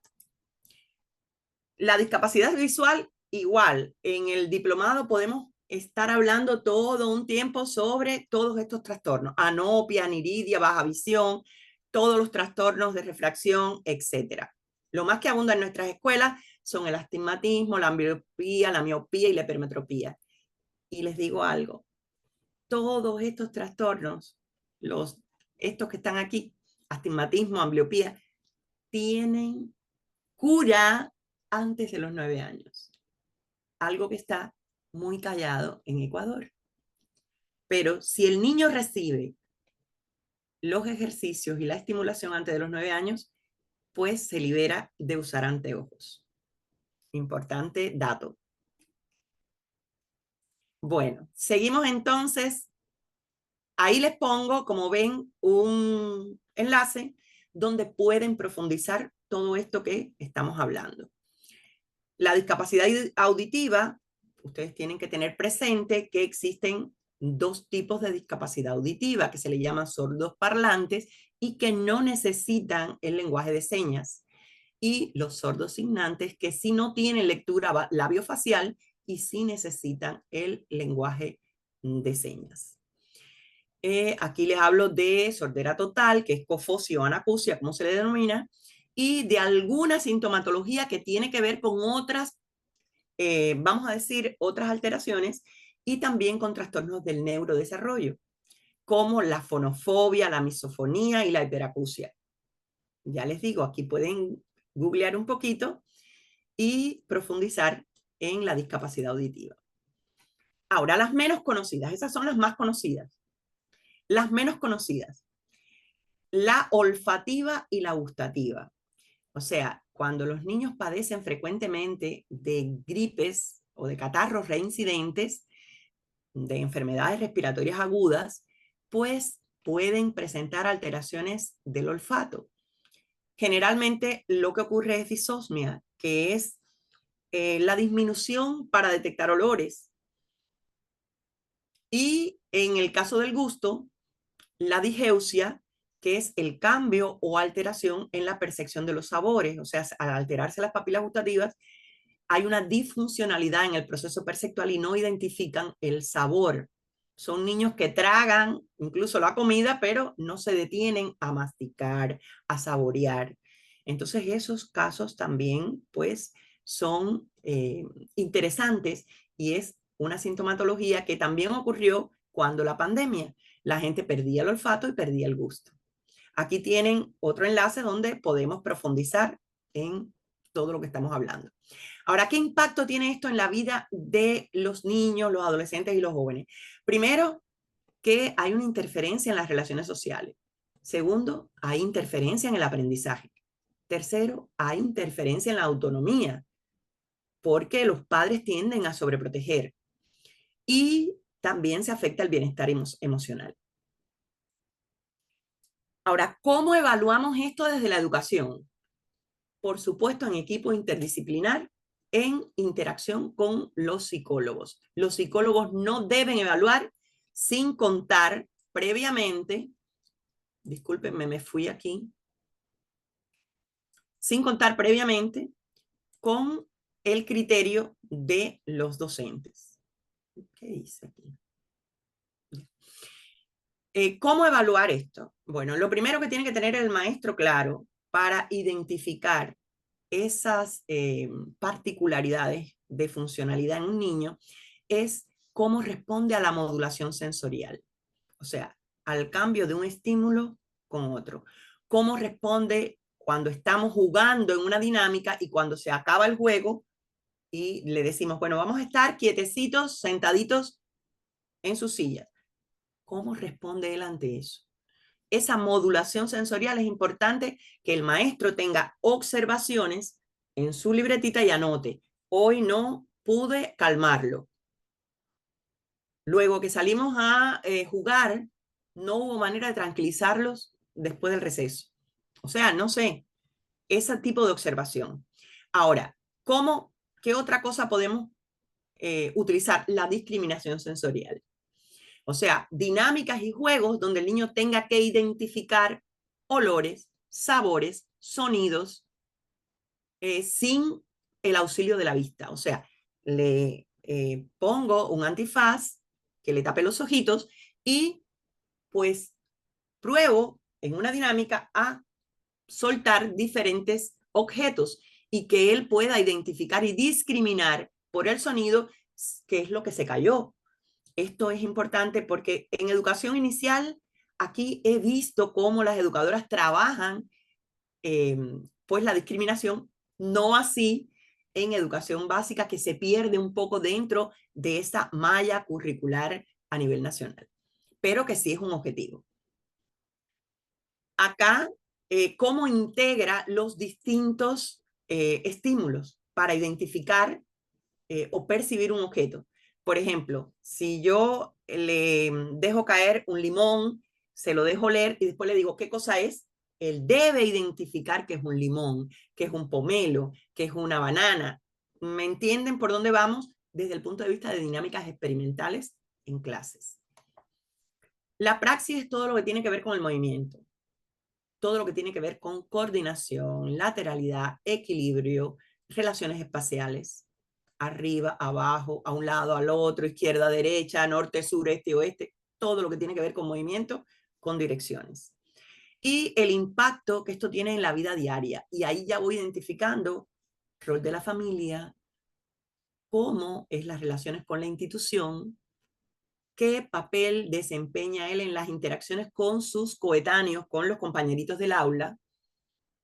La discapacidad visual, igual, en el diplomado podemos estar hablando todo un tiempo sobre todos estos trastornos, anopia, aniridia, baja visión, todos los trastornos de refracción, etc. Lo más que abunda en nuestras escuelas son el astigmatismo, la ambliopía, la miopía y la hipermetropía. Y les digo algo, todos estos trastornos, estos que están aquí, astigmatismo, ambliopía, tienen cura antes de los 9 años. Algo que está muy callado en Ecuador. Pero si el niño recibe los ejercicios y la estimulación antes de los 9 años, pues se libera de usar anteojos. Importante dato. Bueno, seguimos entonces. Ahí les pongo, como ven, un enlace donde pueden profundizar todo esto que estamos hablando. La discapacidad auditiva, ustedes tienen que tener presente que existen dos tipos de discapacidad auditiva que se le llaman sordos parlantes y que no necesitan el lenguaje de señas. Y los sordos signantes que sí no tienen lectura labiofacial y sí necesitan el lenguaje de señas. Aquí les hablo de sordera total, que es cofosia o anacusia, como se le denomina, y de alguna sintomatología que tiene que ver con otras, vamos a decir, otras alteraciones y también con trastornos del neurodesarrollo, como la fonofobia, la misofonía y la hiperacusia. Ya les digo, aquí pueden googlear un poquito y profundizar en la discapacidad auditiva. Ahora, las menos conocidas, esas son las más conocidas. Las menos conocidas, la olfativa y la gustativa. O sea, cuando los niños padecen frecuentemente de gripes o de catarros reincidentes, de enfermedades respiratorias agudas, pues pueden presentar alteraciones del olfato. Generalmente lo que ocurre es disosmia, que es la disminución para detectar olores. Y en el caso del gusto, la digeusia, que es el cambio o alteración en la percepción de los sabores. O sea, al alterarse las papilas gustativas, hay una disfuncionalidad en el proceso perceptual y no identifican el sabor. Son niños que tragan incluso la comida, pero no se detienen a masticar, a saborear. Entonces, esos casos también, pues, son interesantes y es una sintomatología que también ocurrió cuando la pandemia. La gente perdía el olfato y perdía el gusto. Aquí tienen otro enlace donde podemos profundizar en todo lo que estamos hablando. Ahora, ¿qué impacto tiene esto en la vida de los niños, los adolescentes y los jóvenes? Primero, que hay una interferencia en las relaciones sociales. Segundo, hay interferencia en el aprendizaje. Tercero, hay interferencia en la autonomía, porque los padres tienden a sobreproteger. Y también se afecta el bienestar emocional. Ahora, ¿cómo evaluamos esto desde la educación? Por supuesto, en equipo interdisciplinar, en interacción con los psicólogos. Los psicólogos no deben evaluar sin contar previamente, discúlpenme, me fui aquí, sin contar previamente con el criterio de los docentes. ¿Qué dice aquí? ¿Cómo evaluar esto? Bueno, lo primero que tiene que tener el maestro claro para identificar esas particularidades de funcionalidad en un niño es cómo responde a la modulación sensorial, o sea, al cambio de un estímulo con otro. Cómo responde cuando estamos jugando en una dinámica y cuando se acaba el juego y le decimos, bueno, vamos a estar quietecitos, sentaditos en su silla. ¿Cómo responde él ante eso? Esa modulación sensorial es importante que el maestro tenga observaciones en su libretita y anote. Hoy no pude calmarlo. Luego que salimos a jugar, no hubo manera de tranquilizarlos después del receso. O sea, no sé, ese tipo de observación. Ahora, ¿qué otra cosa podemos utilizar? La discriminación sensorial. O sea, dinámicas y juegos donde el niño tenga que identificar olores, sabores, sonidos, sin el auxilio de la vista. O sea, le pongo un antifaz que le tape los ojitos y pues pruebo en una dinámica a soltar diferentes objetos y que él pueda identificar y discriminar por el sonido qué es lo que se cayó. Esto es importante porque en educación inicial, aquí he visto cómo las educadoras trabajan pues la discriminación, no así en educación básica, que se pierde un poco dentro de esa malla curricular a nivel nacional, pero que sí es un objetivo. Acá, cómo integra los distintos estímulos para identificar o percibir un objeto. Por ejemplo, si yo le dejo caer un limón, se lo dejo oler y después le digo qué cosa es, él debe identificar que es un limón, que es un pomelo, que es una banana. ¿Me entienden por dónde vamos? Desde el punto de vista de dinámicas experimentales en clases. La praxis es todo lo que tiene que ver con el movimiento, todo lo que tiene que ver con coordinación, lateralidad, equilibrio, relaciones espaciales, arriba, abajo, a un lado, al otro, izquierda, derecha, norte, sur, este, oeste, todo lo que tiene que ver con movimiento, con direcciones. Y el impacto que esto tiene en la vida diaria. Y ahí ya voy identificando el rol de la familia, cómo es las relaciones con la institución, qué papel desempeña él en las interacciones con sus coetáneos, con los compañeritos del aula.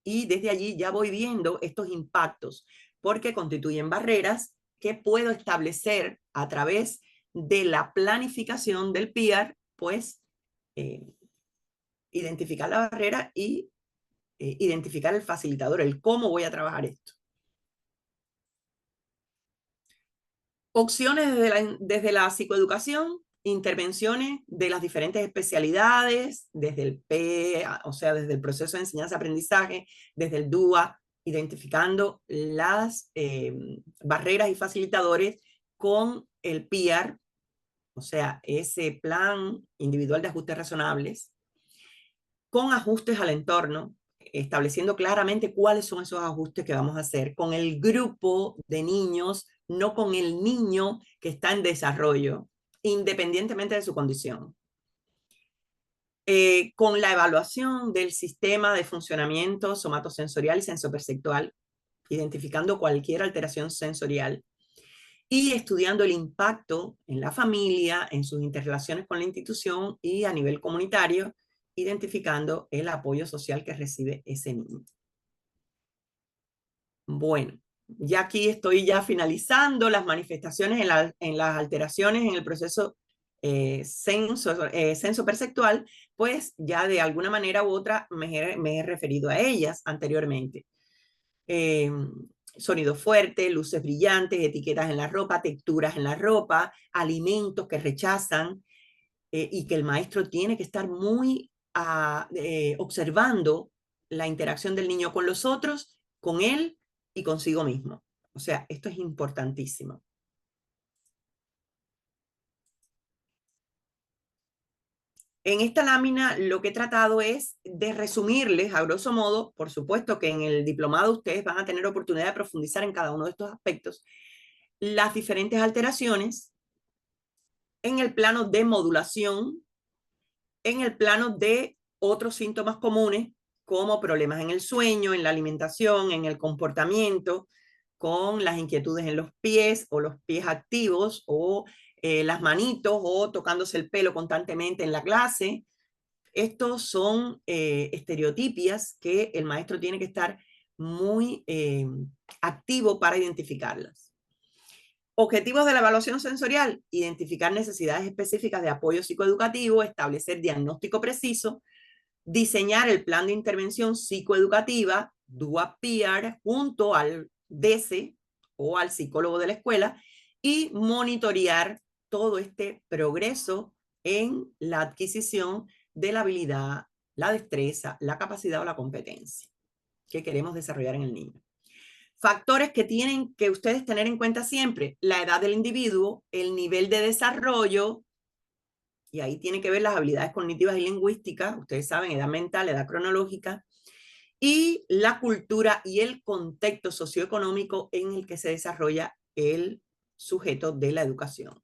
Y desde allí ya voy viendo estos impactos, porque constituyen barreras que puedo establecer a través de la planificación del PIAR, pues identificar la barrera y identificar el facilitador, el cómo voy a trabajar esto. Opciones desde la psicoeducación, intervenciones de las diferentes especialidades, desde el P, o sea, desde el proceso de enseñanza-aprendizaje, desde el DUA, identificando las barreras y facilitadores con el PIAR, o sea, ese plan individual de ajustes razonables, con ajustes al entorno, estableciendo claramente cuáles son esos ajustes que vamos a hacer con el grupo de niños, no con el niño que está en desarrollo, independientemente de su condición. Con la evaluación del sistema de funcionamiento somatosensorial y sensoperceptual, identificando cualquier alteración sensorial y estudiando el impacto en la familia, en sus interrelaciones con la institución y a nivel comunitario, identificando el apoyo social que recibe ese niño. Bueno, ya aquí estoy ya finalizando las manifestaciones en las alteraciones en el proceso sensoperceptual, pues ya de alguna manera u otra me he referido a ellas anteriormente. eh, sonido fuerte, luces brillantes, etiquetas en la ropa, texturas en la ropa, alimentos que rechazan, y que el maestro tiene que estar muy observando la interacción del niño con los otros, con él y consigo mismo. O sea, esto es importantísimo. En esta lámina lo que he tratado es de resumirles, a grosso modo, por supuesto que en el diplomado ustedes van a tener oportunidad de profundizar en cada uno de estos aspectos, las diferentes alteraciones en el plano de modulación, en el plano de otros síntomas comunes, como problemas en el sueño, en la alimentación, en el comportamiento, con las inquietudes en los pies o los pies activos o las manitos o tocándose el pelo constantemente en la clase. Estos son estereotipias que el maestro tiene que estar muy activo para identificarlas. Objetivos de la evaluación sensorial: identificar necesidades específicas de apoyo psicoeducativo, establecer diagnóstico preciso, diseñar el plan de intervención psicoeducativa, DUA-PEER, junto al DC o al psicólogo de la escuela, y monitorear todo este progreso en la adquisición de la habilidad, la destreza, la capacidad o la competencia que queremos desarrollar en el niño. Factores que tienen que ustedes tener en cuenta siempre: la edad del individuo, el nivel de desarrollo, y ahí tiene que ver las habilidades cognitivas y lingüísticas, ustedes saben, edad mental, edad cronológica, y la cultura y el contexto socioeconómico en el que se desarrolla el sujeto de la educación.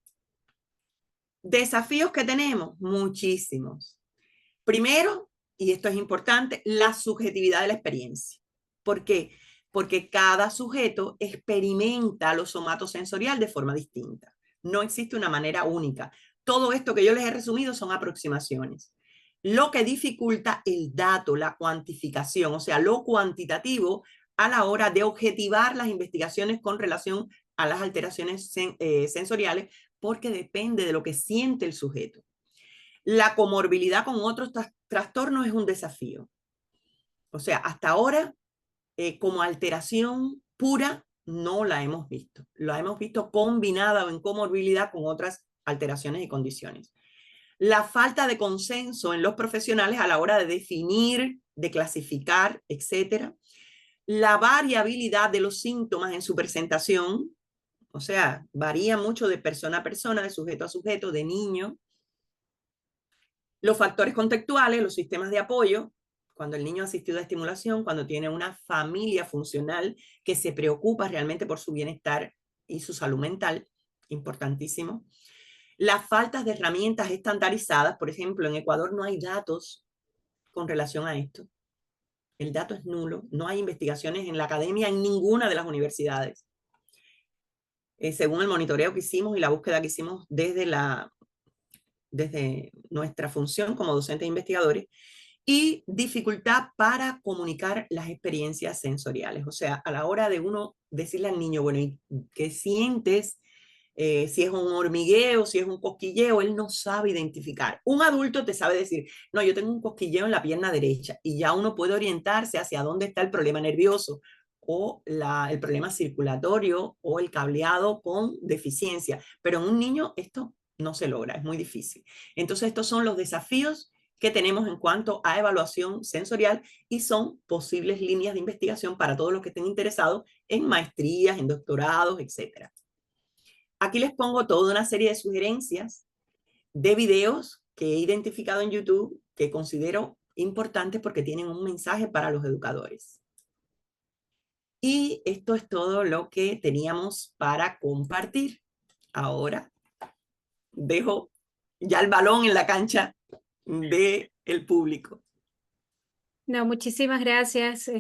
Desafíos que tenemos, muchísimos. Primero, y esto es importante, la subjetividad de la experiencia. ¿Por qué? Porque cada sujeto experimenta lo somatosensorial de forma distinta. No existe una manera única. Todo esto que yo les he resumido son aproximaciones. Lo que dificulta el dato, la cuantificación, o sea, lo cuantitativo a la hora de objetivar las investigaciones con relación a las alteraciones sensoriales, porque depende de lo que siente el sujeto. La comorbilidad con otros trastornos es un desafío. O sea, hasta ahora, como alteración pura, no la hemos visto. La hemos visto combinada o en comorbilidad con otras alteraciones y condiciones. La falta de consenso en los profesionales a la hora de definir, de clasificar, etcétera. La variabilidad de los síntomas en su presentación, o sea, varía mucho de persona a persona, de sujeto a sujeto, de niño. Los factores contextuales, los sistemas de apoyo, cuando el niño ha asistido a estimulación, cuando tiene una familia funcional que se preocupa realmente por su bienestar y su salud mental, importantísimo. Las faltas de herramientas estandarizadas, por ejemplo, en Ecuador no hay datos con relación a esto. El dato es nulo, no hay investigaciones en la academia en ninguna de las universidades. Según el monitoreo que hicimos y la búsqueda que hicimos desde nuestra función como docentes e investigadores, y dificultad para comunicar las experiencias sensoriales. O sea, a la hora de uno decirle al niño, bueno, ¿y qué sientes? Si es un hormigueo, si es un cosquilleo, él no sabe identificar. Un adulto te sabe decir, no, yo tengo un cosquilleo en la pierna derecha, y ya uno puede orientarse hacia dónde está el problema nervioso o el problema circulatorio o el cableado con deficiencia. Pero en un niño esto no se logra, es muy difícil. Entonces estos son los desafíos que tenemos en cuanto a evaluación sensorial, y son posibles líneas de investigación para todos los que estén interesados en maestrías, en doctorados, etc. Aquí les pongo toda una serie de sugerencias de videos que he identificado en YouTube que considero importantes porque tienen un mensaje para los educadores. Y esto es todo lo que teníamos para compartir. Ahora dejo ya el balón en la cancha del público. No, muchísimas gracias,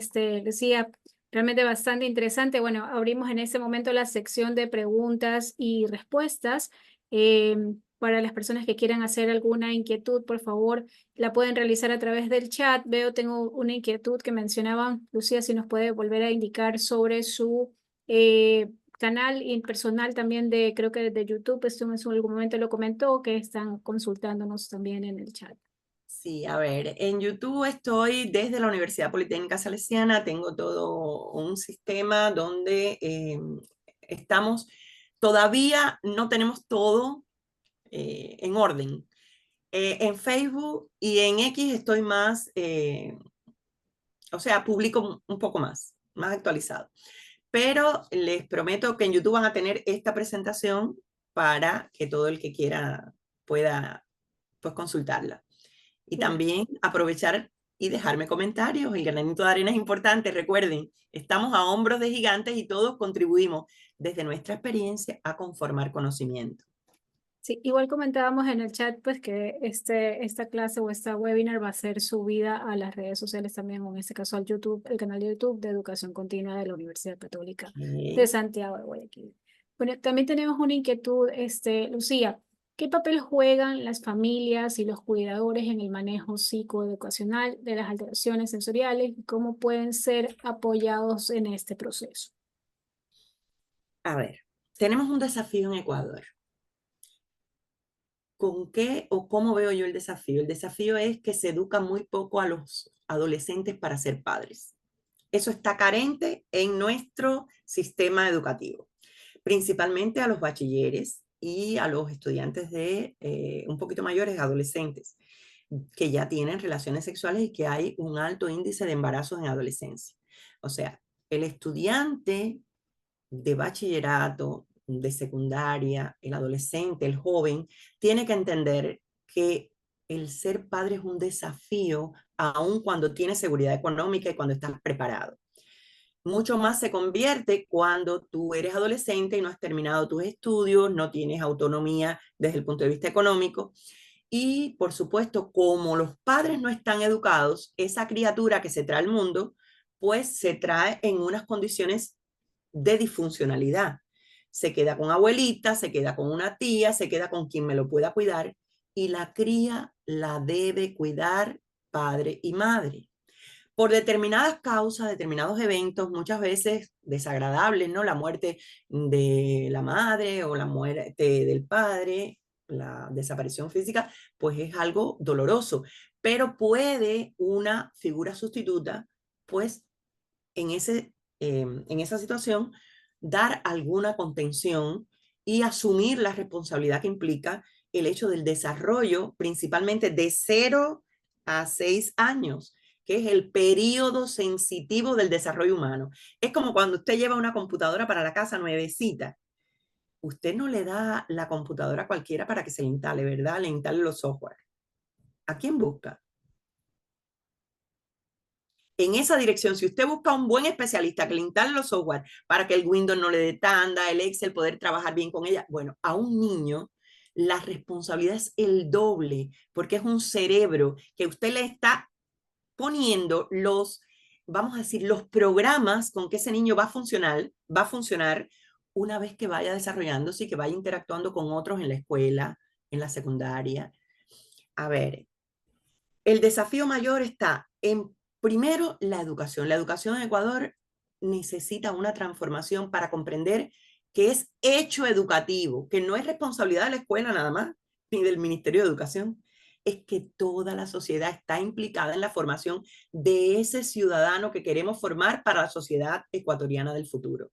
Lucía. Realmente bastante interesante. Bueno, abrimos en este momento la sección de preguntas y respuestas. Para las personas que quieran hacer alguna inquietud, por favor, la pueden realizar a través del chat. Tengo una inquietud que mencionaba Lucía, si nos puede volver a indicar sobre su canal y personal también creo que de YouTube. Esto en algún momento lo comentó, que están consultándonos también en el chat. Sí, a ver, en YouTube estoy desde la Universidad Politécnica Salesiana, tengo todo un sistema donde estamos, todavía no tenemos todo en orden. En Facebook y en X estoy más, o sea, publico un poco más actualizado. Pero les prometo que en YouTube van a tener esta presentación para que todo el que quiera pueda pues consultarla. Y Claro. también aprovechar y dejarme comentarios. El granito de arena es importante. Recuerden, estamos a hombros de gigantes y todos contribuimos desde nuestra experiencia a conformar conocimiento. Sí, igual comentábamos en el chat pues que esta clase o esta webinar va a ser subida a las redes sociales también, o en este caso al YouTube, el canal de YouTube de Educación Continua de la Universidad Católica de Okay. Santiago de Guayaquil. Bueno, también tenemos una inquietud, Lucía, ¿qué papel juegan las familias y los cuidadores en el manejo psicoeducacional de las alteraciones sensoriales y cómo pueden ser apoyados en este proceso? A ver, tenemos un desafío en Ecuador. ¿Con qué o cómo veo yo el desafío? El desafío es que se educa muy poco a los adolescentes para ser padres. Eso está carente en nuestro sistema educativo, principalmente a los bachilleres y a los estudiantes de un poquito mayores, adolescentes, que ya tienen relaciones sexuales y que hay un alto índice de embarazos en adolescencia. O sea, el estudiante de bachillerato, de secundaria, el adolescente, el joven, tiene que entender que el ser padre es un desafío aun cuando tienes seguridad económica y cuando estás preparado. Mucho más se convierte cuando tú eres adolescente y no has terminado tus estudios, no tienes autonomía desde el punto de vista económico. Y por supuesto, como los padres no están educados, esa criatura que se trae al mundo, pues se trae en unas condiciones de disfuncionalidad. Se queda con abuelita, se queda con una tía, se queda con quien me lo pueda cuidar y la cría la debe cuidar padre y madre. Por determinadas causas, determinados eventos, muchas veces desagradables, ¿no? La muerte de la madre o la muerte del padre, la desaparición física, pues es algo doloroso, pero puede una figura sustituta, pues en esa situación, dar alguna contención y asumir la responsabilidad que implica el hecho del desarrollo, principalmente de 0 a 6 años, que es el periodo sensitivo del desarrollo humano. Es como cuando usted lleva una computadora para la casa nuevecita. Usted no le da la computadora a cualquiera para que se le instale, ¿verdad? Le instale los software. ¿A quién busca? En esa dirección, si usted busca un buen especialista que le instale los software para que el Windows no le dé tanda, el Excel, poder trabajar bien con ella, bueno, a un niño la responsabilidad es el doble, porque es un cerebro que usted le está poniendo vamos a decir, los programas con que ese niño va a funcionar una vez que vaya desarrollándose y que vaya interactuando con otros en la escuela, en la secundaria. A ver, el desafío mayor está en, primero, la educación. La educación en Ecuador necesita una transformación para comprender que es hecho educativo, que no es responsabilidad de la escuela nada más, ni del Ministerio de Educación. Es que toda la sociedad está implicada en la formación de ese ciudadano que queremos formar para la sociedad ecuatoriana del futuro.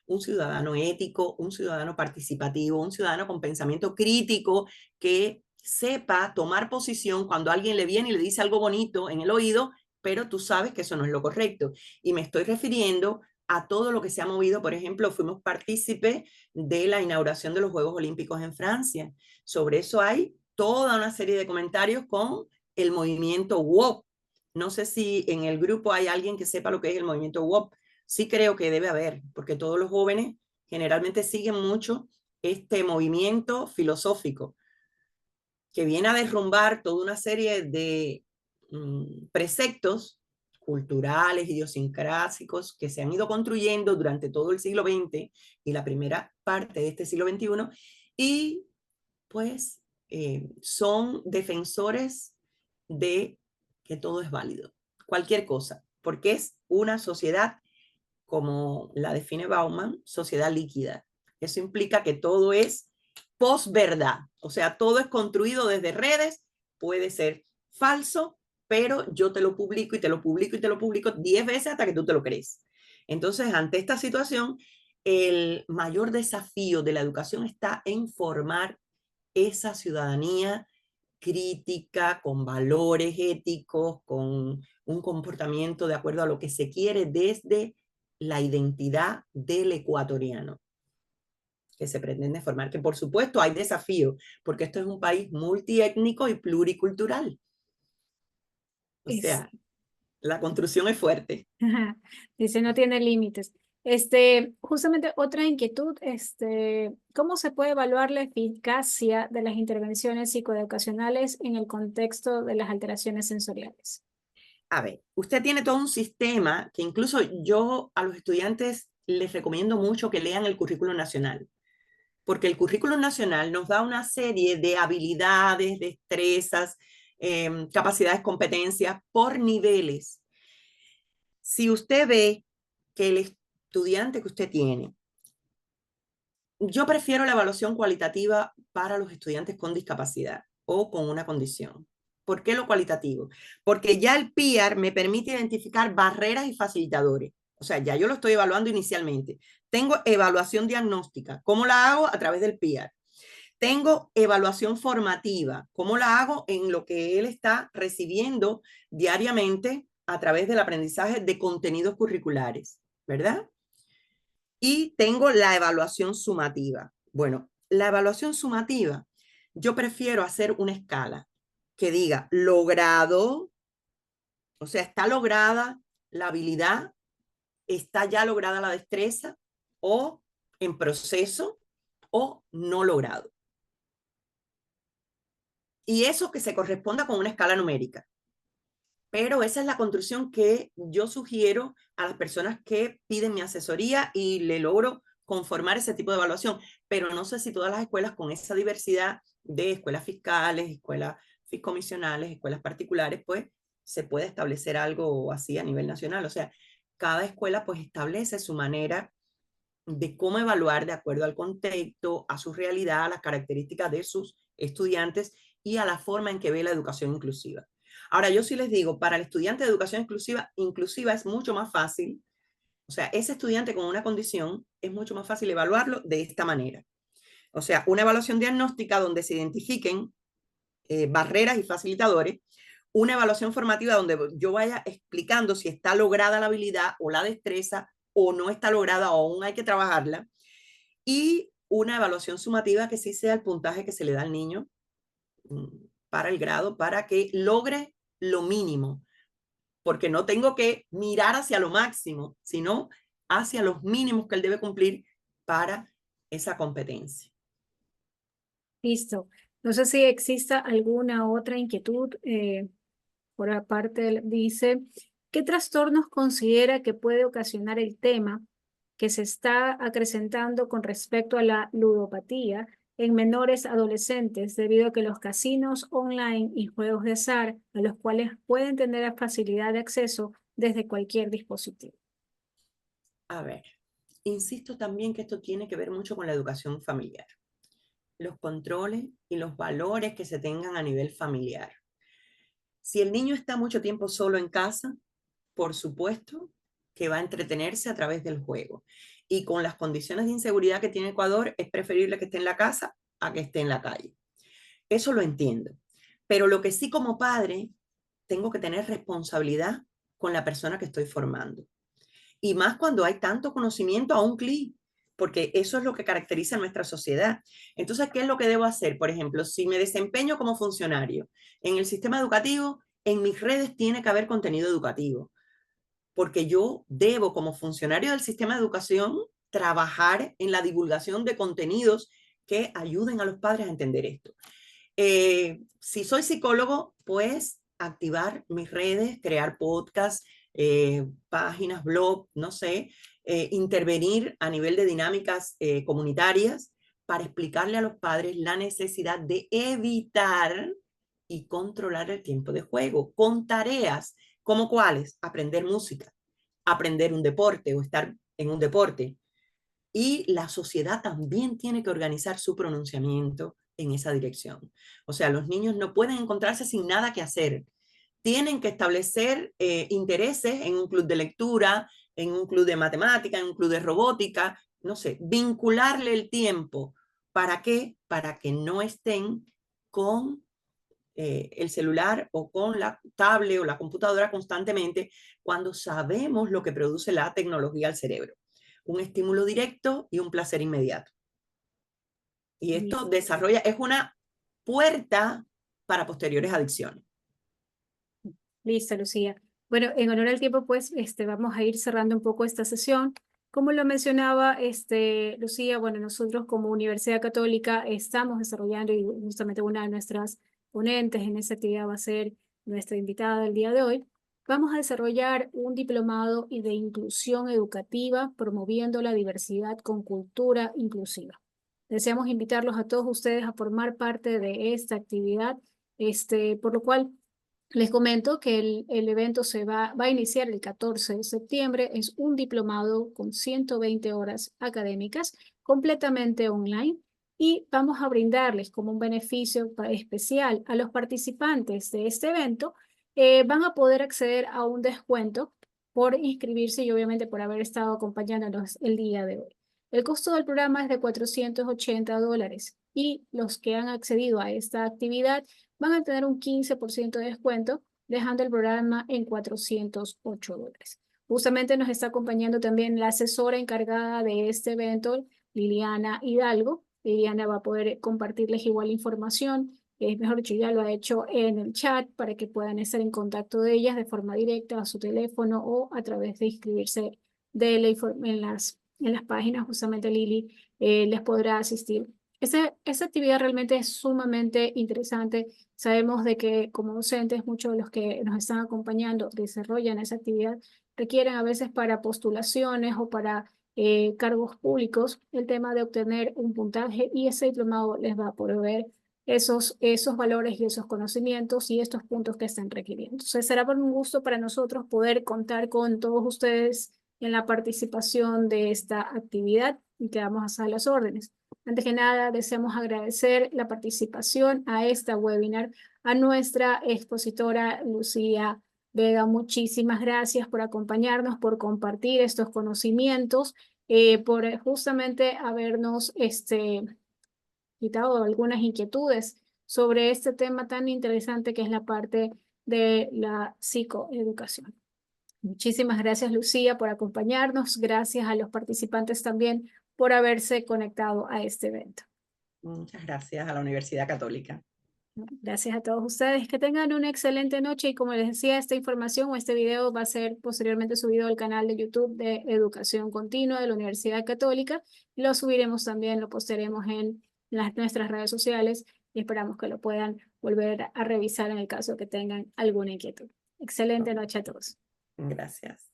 Un ciudadano ético, un ciudadano participativo, un ciudadano con pensamiento crítico que sepa tomar posición cuando alguien le viene y le dice algo bonito en el oído, pero tú sabes que eso no es lo correcto. Y me estoy refiriendo a todo lo que se ha movido. Por ejemplo, fuimos partícipe de la inauguración de los Juegos Olímpicos en Francia. Sobre eso hay toda una serie de comentarios con el movimiento WOP. No sé si en el grupo hay alguien que sepa lo que es el movimiento WOP. Sí creo que debe haber, porque todos los jóvenes generalmente siguen mucho este movimiento filosófico que viene a derrumbar toda una serie de preceptos culturales, idiosincrásicos que se han ido construyendo durante todo el siglo XX y la primera parte de este siglo XXI, y pues son defensores de que todo es válido, cualquier cosa, porque es una sociedad, como la define Bauman, sociedad líquida. Eso implica que todo es posverdad, o sea, todo es construido desde redes, puede ser falso, pero yo te lo publico y te lo publico y te lo publico 10 veces hasta que tú te lo crees. Entonces, ante esta situación, el mayor desafío de la educación está en formar esa ciudadanía crítica, con valores éticos, con un comportamiento de acuerdo a lo que se quiere desde la identidad del ecuatoriano que se pretende formar, que por supuesto hay desafíos, porque esto es un país multiétnico y pluricultural. O Es, sea, la construcción es fuerte. ajá, dice, no tiene límites. Justamente otra inquietud, ¿cómo se puede evaluar la eficacia de las intervenciones psicoeducacionales en el contexto de las alteraciones sensoriales? A ver, usted tiene todo un sistema que incluso yo a los estudiantes les recomiendo mucho que lean el currículo nacional, porque el currículo nacional nos da una serie de habilidades, destrezas, capacidades, competencias por niveles. Si usted ve que el estudiante que usted tiene, yo prefiero la evaluación cualitativa para los estudiantes con discapacidad o con una condición. ¿Por qué lo cualitativo? Porque ya el PIAR me permite identificar barreras y facilitadores. O sea, ya yo lo estoy evaluando inicialmente. Tengo evaluación diagnóstica. ¿Cómo la hago? A través del PIAR. Tengo evaluación formativa. ¿Cómo la hago? En lo que él está recibiendo diariamente a través del aprendizaje de contenidos curriculares, ¿verdad? Y tengo la evaluación sumativa. Bueno, la evaluación sumativa, yo prefiero hacer una escala que diga logrado, o sea, está lograda la habilidad, está ya lograda la destreza, o en proceso, o no logrado. Y eso que se corresponda con una escala numérica. Pero esa es la construcción que yo sugiero a las personas que piden mi asesoría y le logro conformar ese tipo de evaluación. Pero no sé si todas las escuelas con esa diversidad de escuelas fiscales, escuelas fiscomisionales, escuelas particulares, pues se puede establecer algo así a nivel nacional. O sea, cada escuela pues establece su manera de cómo evaluar de acuerdo al contexto, a su realidad, a las características de sus estudiantes y a la forma en que ve la educación inclusiva. Ahora, yo sí les digo, para el estudiante de educación inclusiva es mucho más fácil, o sea, ese estudiante con una condición es mucho más fácil evaluarlo de esta manera. O sea, una evaluación diagnóstica donde se identifiquen barreras y facilitadores, una evaluación formativa donde yo vaya explicando si está lograda la habilidad o la destreza o no está lograda o aún hay que trabajarla, y una evaluación sumativa que sí sea el puntaje que se le da al niño para el grado, para que logre lo mínimo, porque no tengo que mirar hacia lo máximo, sino hacia los mínimos que él debe cumplir para esa competencia. Listo. No sé si exista alguna otra inquietud. Por aparte, dice, ¿qué trastornos considera que puede ocasionar el tema que se está acrecentando con respecto a la ludopatía en menores adolescentes debido a que los casinos online y juegos de azar, a los cuales pueden tener facilidad de acceso desde cualquier dispositivo? A ver, insisto también que esto tiene que ver mucho con la educación familiar, los controles y los valores que se tengan a nivel familiar. Si el niño está mucho tiempo solo en casa, por supuesto que va a entretenerse a través del juego. Y con las condiciones de inseguridad que tiene Ecuador, es preferible que esté en la casa a que esté en la calle. Eso lo entiendo. Pero lo que sí como padre, tengo que tener responsabilidad con la persona que estoy formando. Y más cuando hay tanto conocimiento a un clic, porque eso es lo que caracteriza a nuestra sociedad. Entonces, ¿qué es lo que debo hacer? Por ejemplo, si me desempeño como funcionario en el sistema educativo, en mis redes tiene que haber contenido educativo, porque yo debo, como funcionario del sistema de educación, trabajar en la divulgación de contenidos que ayuden a los padres a entender esto. Si soy psicólogo, pues activar mis redes, crear podcasts, páginas, blog, no sé, intervenir a nivel de dinámicas comunitarias para explicarle a los padres la necesidad de evitar y controlar el tiempo de juego con tareas como cuáles, aprender música, aprender un deporte o estar en un deporte. Y la sociedad también tiene que organizar su pronunciamiento en esa dirección. O sea, los niños no pueden encontrarse sin nada que hacer. Tienen que establecer intereses en un club de lectura, en un club de matemática, en un club de robótica, no sé, vincularle el tiempo. ¿Para qué? Para que no estén con el celular o con la tablet o la computadora constantemente cuando sabemos lo que produce la tecnología al cerebro. Un estímulo directo y un placer inmediato. Y esto desarrolla, es una puerta para posteriores adicciones. Listo, Lucía. Bueno, en honor al tiempo, pues, vamos a ir cerrando un poco esta sesión. Como lo mencionaba, Lucía, bueno, nosotros como Universidad Católica estamos desarrollando, y justamente una de nuestras ponentes en esta actividad va a ser nuestra invitada del día de hoy. Vamos a desarrollar un diplomado de inclusión educativa promoviendo la diversidad con cultura inclusiva. Deseamos invitarlos a todos ustedes a formar parte de esta actividad, por lo cual les comento que el evento va a iniciar el 14 de septiembre. Es un diplomado con 120 horas académicas, completamente online, y vamos a brindarles como un beneficio especial a los participantes de este evento. Van a poder acceder a un descuento por inscribirse y obviamente por haber estado acompañándonos el día de hoy. El costo del programa es de $480 y los que han accedido a esta actividad van a tener un 15% de descuento, dejando el programa en $408. Justamente nos está acompañando también la asesora encargada de este evento, Liliana Hidalgo. Liliana va a poder compartirles igual información, mejor dicho, ya lo ha hecho en el chat para que puedan estar en contacto de ellas de forma directa a su teléfono o a través de inscribirse en las páginas. Justamente Lili les podrá asistir. Esa actividad realmente es sumamente interesante. Sabemos de que como docentes, muchos de los que nos están acompañando desarrollan esa actividad, requieren a veces para postulaciones o para cargos públicos el tema de obtener un puntaje, y ese diplomado les va a proveer esos valores y esos conocimientos y estos puntos que están requiriendo. Entonces será por un gusto para nosotros poder contar con todos ustedes en la participación de esta actividad y quedamos a las órdenes. Antes que nada, deseamos agradecer la participación a esta webinar a nuestra expositora Lucía Vega. Muchísimas gracias por acompañarnos, por compartir estos conocimientos, por justamente habernos quitado algunas inquietudes sobre este tema tan interesante que es la parte de la psicoeducación. Muchísimas gracias, Lucía, por acompañarnos. Gracias a los participantes también por haberse conectado a este evento. Muchas gracias a la Universidad Católica. Gracias a todos ustedes. Que tengan una excelente noche y como les decía, esta información o este video va a ser posteriormente subido al canal de YouTube de Educación Continua de la Universidad Católica. Lo subiremos también, lo postearemos en nuestras redes sociales y esperamos que lo puedan volver a revisar en el caso que tengan alguna inquietud. Excelente noche a todos. Gracias.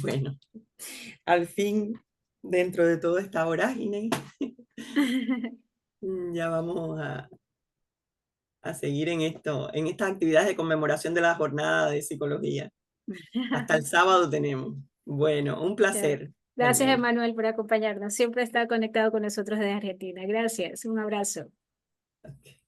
Bueno, al fin, dentro de toda esta vorágine, ya vamos a seguir en esto, en estas actividades de conmemoración de la jornada de psicología. Hasta el sábado tenemos. Bueno, un placer. Gracias, Emanuel, por acompañarnos. Siempre está conectado con nosotros desde Argentina. Gracias. Un abrazo. Okay.